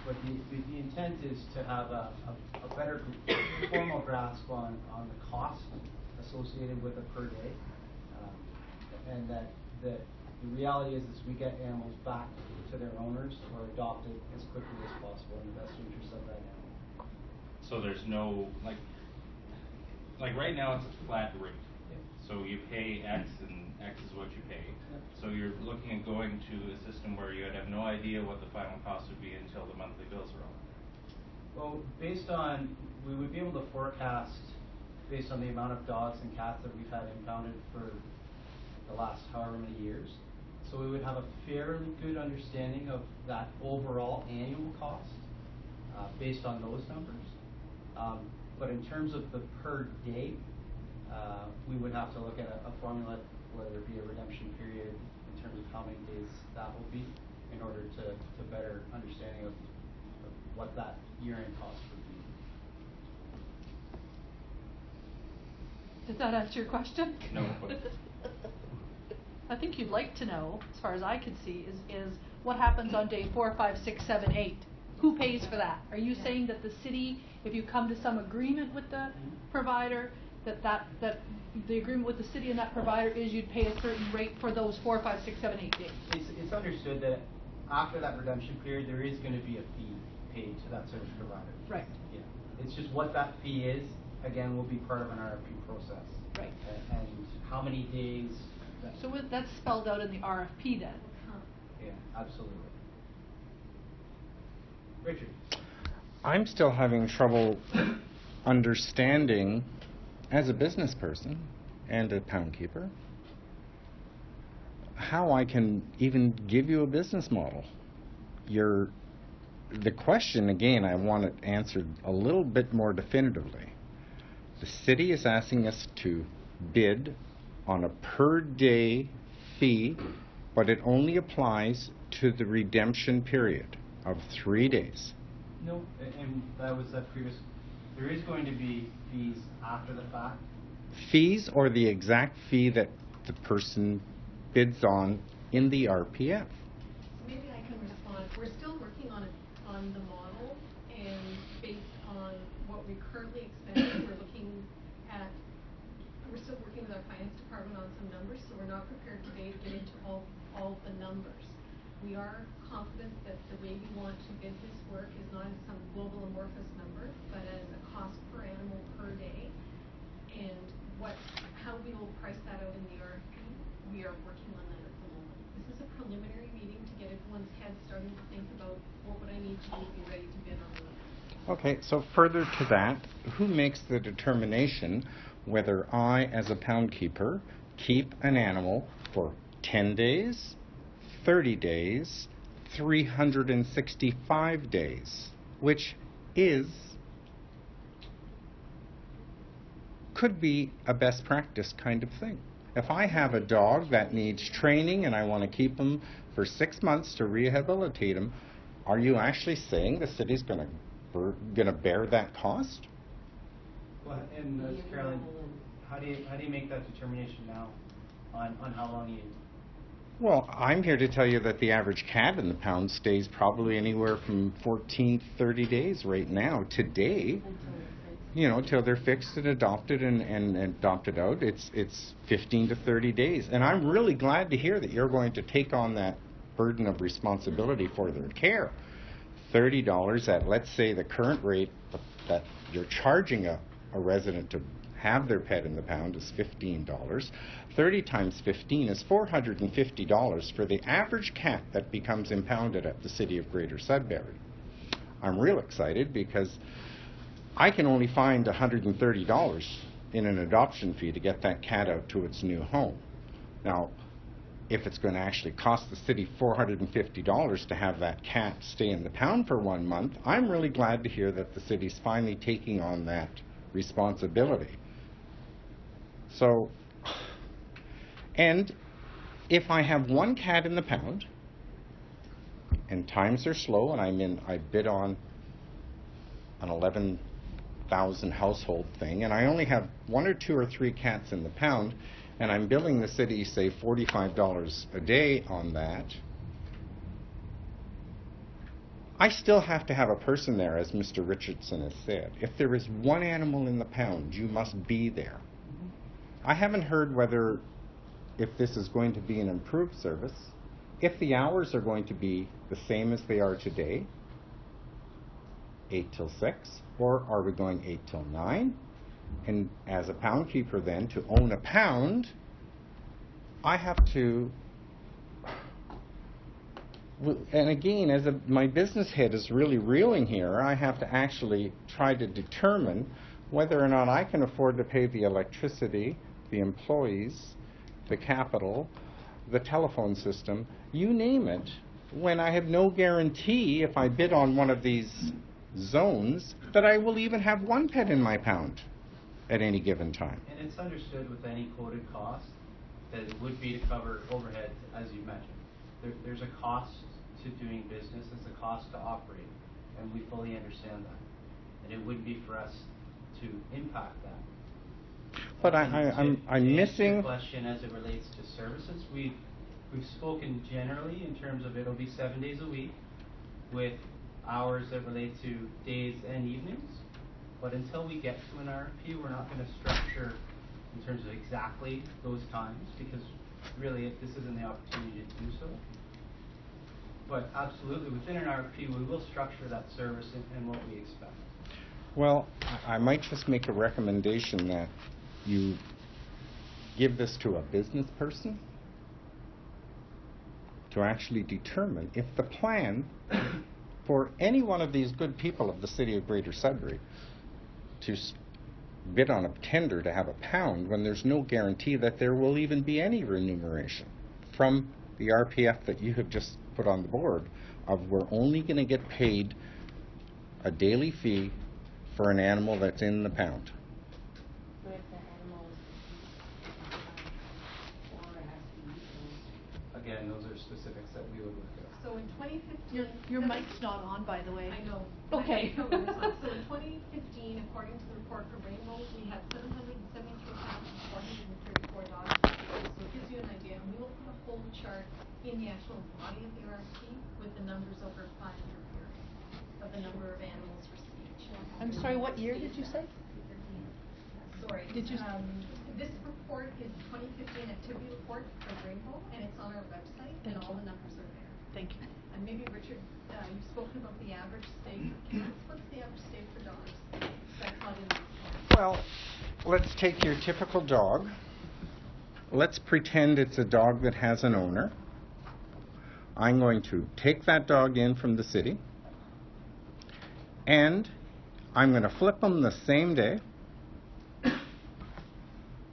But the intent is to have a better formal grasp on the cost associated with a per day. And that the reality is we get animals back to their owners or adopted as quickly as possible in the best interest of that animal. So there's no, like right now it's a flat rate. Yeah. So you pay X and X is what you pay. Yep. So you're looking at going to a system where you would have no idea what the final cost would be until the monthly bills are all. Well, we would be able to forecast based on the amount of dogs and cats that we've had impounded for the last however many years. So we would have a fairly good understanding of that overall annual cost based on those numbers. But in terms of the per day, we would have to look at a formula, whether it be a redemption period in terms of how many days that will be, in order to better understanding of what that year-end cost would be. Does that answer your question? No, but I think you'd like to know, as far as I can see, is what happens on day 4, 5, 6, 7, 8. Who pays for that? Are you saying that the city, if you come to some agreement with the provider, that the agreement with the city and that provider is you'd pay a certain rate for those 4, 5, 6, 7, 8 days? It's understood that after that redemption period, there is gonna be a fee paid to that service provider. Right. Yeah, it's just what that fee is, again, will be part of an RFP process. Right. And how many days. So that's spelled out in the RFP then? Yeah, absolutely. Richard? I'm still having trouble understanding, as a business person and a pound keeper, how I can even give you a business model. The question, again, I want it answered a little bit more definitively. The city is asking us to bid on a per day fee, but it only applies to the redemption period of 3 days. No, and that was that previous, there is going to be fees after the fact. Fees or the exact fee that the person bids on in the RPF. Maybe I can respond. We're still working on the model, and based on what we currently expend, we're still working with our finance department on some numbers, so we're not prepared today to get into all the numbers. We are confident that the way we want to bid this work is not as some global amorphous number, but as a cost per animal per day. And how we will price that out in the RFP, we are working on that at the moment. This is a preliminary meeting to get everyone's head starting to think about what would I need to do to be ready to bid on the number. Okay, so further to that, who makes the determination whether I, as a pound keeper, keep an animal for 10 days, 30 days, 365 days, which could be a best practice kind of thing. If I have a dog that needs training and I want to keep him for 6 months to rehabilitate him, are you actually saying the city's going to bear that cost? Well, and Carolyn, how do you make that determination now on how long you? Well, I'm here to tell you that the average cat in the pound stays probably anywhere from 14 to 30 days right now. Today, till they're fixed and adopted and adopted out, it's 15 to 30 days. And I'm really glad to hear that you're going to take on that burden of responsibility for their care. $30 at, let's say, the current rate that you're charging a resident to have their pet in the pound is $15. 30 times 15 is $450 for the average cat that becomes impounded at the City of Greater Sudbury. I'm real excited because I can only find $130 in an adoption fee to get that cat out to its new home. Now, if it's going to actually cost the city $450 to have that cat stay in the pound for 1 month, I'm really glad to hear that the city's finally taking on that responsibility. So, and if I have 1 cat in the pound, and times are slow, and I bid on an 11,000 household thing, and I only have 1 or 2 or 3 cats in the pound, and I'm billing the city, say, $45 a day on that, I still have to have a person there, as Mr. Richardson has said. If there is 1 animal in the pound, you must be there. I haven't heard if this is going to be an improved service, if the hours are going to be the same as they are today, 8 till 6, or are we going 8 till 9? And as a pound keeper then, to own a pound, I have to, and again, my business head is really reeling here, I have to actually try to determine whether or not I can afford to pay the electricity, the employees, the capital, the telephone system, you name it, when I have no guarantee if I bid on one of these zones that I will even have 1 pet in my pound at any given time. And it's understood with any quoted cost that it would be to cover overhead, as you mentioned. There's a cost to doing business, there's a cost to operate, and we fully understand that. And it wouldn't be for us to impact that. But I'm missing your question as it relates to services. We've spoken generally in terms of it'll be 7 days a week with hours that relate to days and evenings. But until we get to an RFP, we're not gonna structure in terms of exactly those times, because really, this isn't the opportunity to do so. But absolutely, within an RFP, we will structure that service and what we expect. Well, I might just make a recommendation that you give this to a business person to actually determine if the plan for any one of these good people of the city of Greater Sudbury to bid on a tender to have a pound when there's no guarantee that there will even be any remuneration from the RPF that you have just put on the board of we're only going to get paid a daily fee for an animal that's in the pound. But if the animal is or has to eat those. Again, those are specifics that we would look at. So in 2015. Your mic's not on, by the way. I know. Okay. I know it's on. So in 2015, according to the report from Rainbow, we had 773,434 dogs. So it gives you an idea. And we will put a whole chart in the actual body of the RFP with the numbers over a 5-year period of the number of animals received. I'm sorry, what year did you say? Sorry. Did you This report is 2015 activity report for Rainbow, and it's on our website, and Thank all you. the numbers are there. Thank you. And maybe Richard, you've spoken about the average stay for cats. What's the average stay for dogs? That's not in this. Well, let's take your typical dog. Let's pretend it's a dog that has an owner. I'm going to take that dog in from the city, and I'm going to flip them the same day.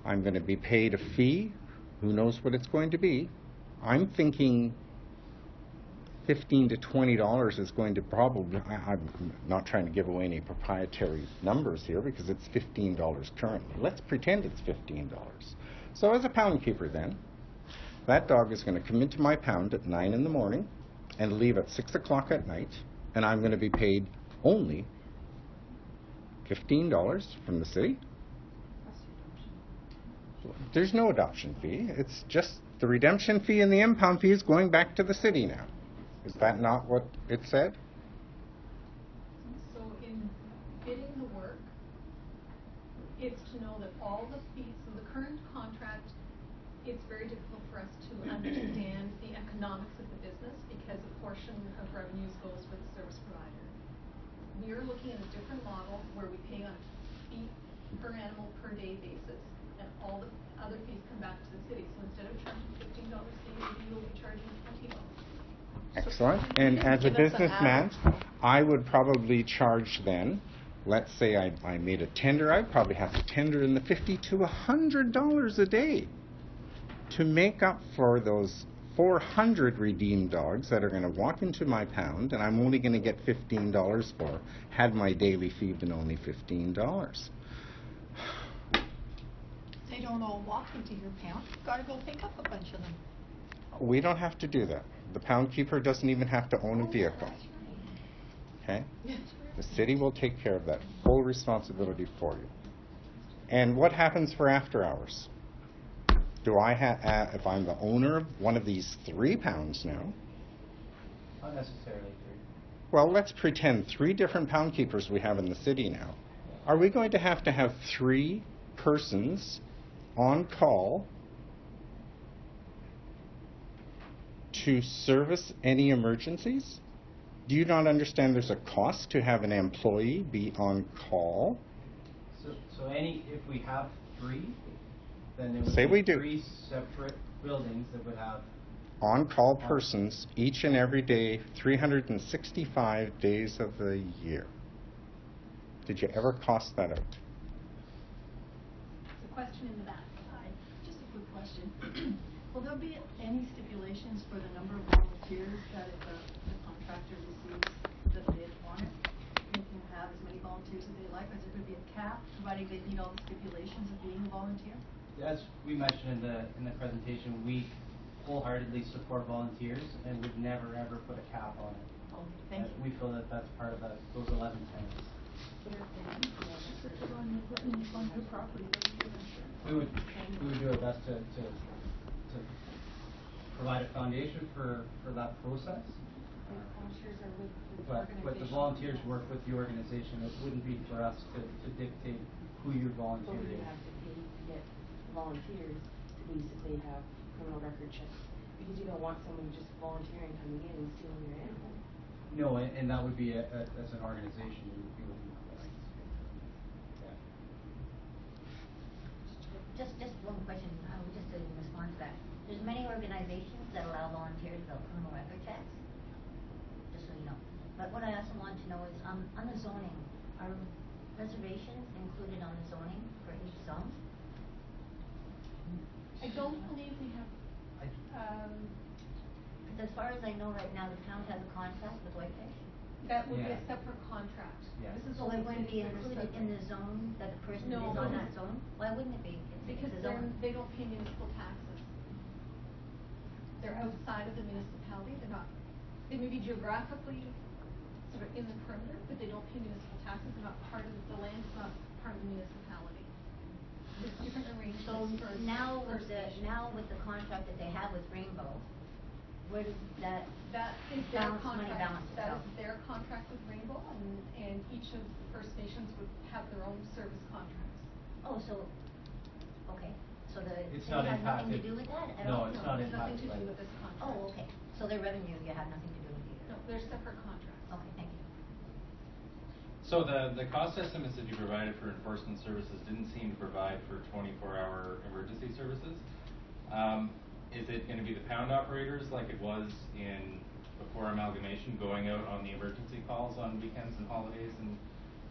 I'm going to be paid a fee. Who knows what it's going to be? I'm thinking $15 to $20 is going to probably, I'm not trying to give away any proprietary numbers here because it's $15 currently. Let's pretend it's $15. So as a pound keeper then, that dog is going to come into my pound at 9 in the morning and leave at 6 o'clock at night, and I'm going to be paid only $15 from the city. There's no adoption fee. It's just the redemption fee and the impound fee is going back to the city now. Is that not what it said? So in bidding the work, it's to know that all the fees, so the current contract, it's very difficult for us to understand the economics of the business because a portion of revenues goes with the service provider. We are looking at a different model where we pay on a fee per animal per day basis, and all the other fees come back to the city. So instead of charging $15 a day, maybe you'll be charging $20. Excellent. And as a businessman, I would probably charge then, let's say I made a tender, I'd probably have to tender in the $50 to $100 a day to make up for those 400 redeemed dogs that are going to walk into my pound and I'm only going to get $15 for, had my daily fee been only $15. They don't all walk into your pound. You've got to go pick up a bunch of them. We don't have to do that. The pound keeper doesn't even have to own a vehicle. Okay? The city will take care of that full responsibility for you. And what happens for after hours? Do I have, if I'm the owner of one of these 3 pounds now? Not necessarily 3. Well, let's pretend 3 different pound keepers we have in the city now. Are we going to have 3 persons on call to service any emergencies? Do you not understand there's a cost to have an employee be on call? So if we have 3, then there would Say be we do. 3 separate buildings that would have On-call persons each and every day, 365 days of the year. Did you ever cost that out? It's a question in the back. Hi, just a quick question. Will there be any stipulations for the number of volunteers that if the contractor receives the bid on it, they can have as many volunteers as they like? Or is there going to be a cap, providing they meet all the stipulations of being a volunteer? As we mentioned in the presentation, we wholeheartedly support volunteers and would never ever put a cap on it. Oh, thank you. We feel that that's part of those 11 tenants. We would do our best to provide a foundation for that process. volunteers are with the But organization. the volunteers work with the organization, it wouldn't be for us to dictate who your volunteer But we is. have to pay to get volunteers to basically have criminal record checks, because you don't want someone just volunteering coming in and stealing your animal. No, and that would be as an organization, we would be looking at that. Yeah. Just one question, just to respond to that. There's many organizations that allow volunteers without criminal record checks, just so you know. But what I also want to know is, on the zoning, are reservations included on the zoning for each zone? I don't believe we have, Because as far as I know right now, the town has a contract with Whitefish. that would be a Yeah. separate contract. Yeah. This is So only it wouldn't be city included in the zone that the person No. is on that zone? Why wouldn't it be? Because It's a zone. they don't pay municipal taxes. They're outside of the municipality, they may be geographically sort of in the perimeter, but they don't pay municipal taxes, they're not part of, the land's not part of the municipality. There's different So arrangements for now First Nations. with the contract that they have with Rainbow, where does that That is their balance, money contract, balance that itself? is their contract with Rainbow, and each of the First Nations would have their own service contracts. Oh, so, okay, so the It's city not has nothing to impacted. do with that at No, all? it's not It's nothing to impacted by do that. with this contract. Oh, okay, so their revenue, you have nothing to do with either? No, they're separate contracts. Okay, thank you. So the cost estimates that you provided for enforcement services didn't seem to provide for 24-hour emergency services. Is it gonna be the pound operators like it was before amalgamation, going out on the emergency calls on weekends and holidays and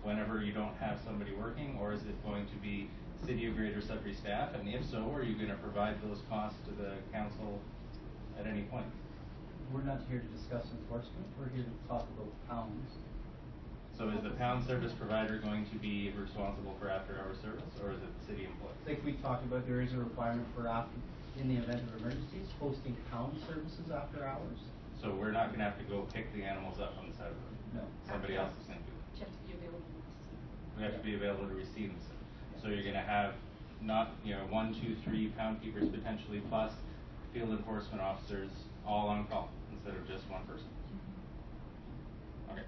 whenever you don't have somebody working? Or is it going to be City of Greater Sudbury staff? And if so, are you gonna provide those costs to the council at any point? We're not here to discuss enforcement, we're here to talk about pounds. So is the pound service provider going to be responsible for after-hour service, or is it the city employees? Like we talked about, there is a requirement for in the event of emergencies, hosting pound services after hours. So we're not gonna have to go pick the animals up on the side of the road? No. Somebody else is gonna do that? You have to be available to receive. We have to be available to receive them. So you're gonna have not, 1, 2, 3 pound keepers potentially, plus field enforcement officers all on call instead of just one person. Okay.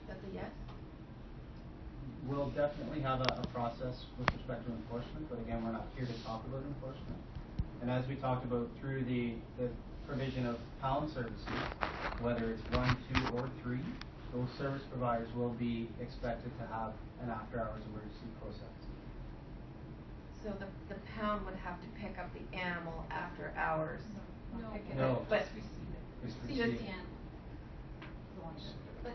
That's a yes? We'll definitely have a process with respect to enforcement, but again, we're not here to talk about enforcement. And as we talked about through the provision of pound services, whether it's 1, 2, or 3, those service providers will be expected to have an after-hours emergency process. So the pound would have to pick up the animal after hours? No. Pick it No. up, but Just just receive. the animal. But,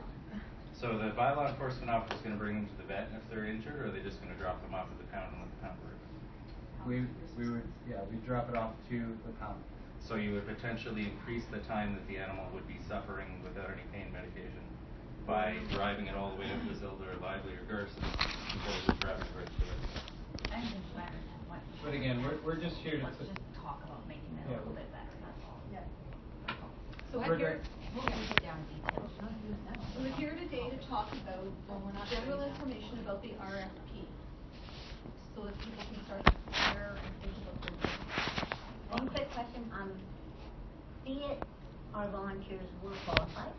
So the bylaw enforcement officer is gonna bring them to the vet if they're injured, or are they just gonna drop them off at the pound and let the pound work? We'd drop it off to the pound. So you would potentially increase the time that the animal would be suffering without any pain medication by driving it all the way to Bazilda or Lively or Gerson instead of just driving it right to it. I'm just flattering that one. But again, we're just here to. Let's just talk about making that a little bit better, that's all. Yeah. So We're I'm here, We'll get down details, not do it now. we're here today to talk about general information about the RFP, so that people can start to prepare and think about their business. One quick question, be it our volunteers were qualified,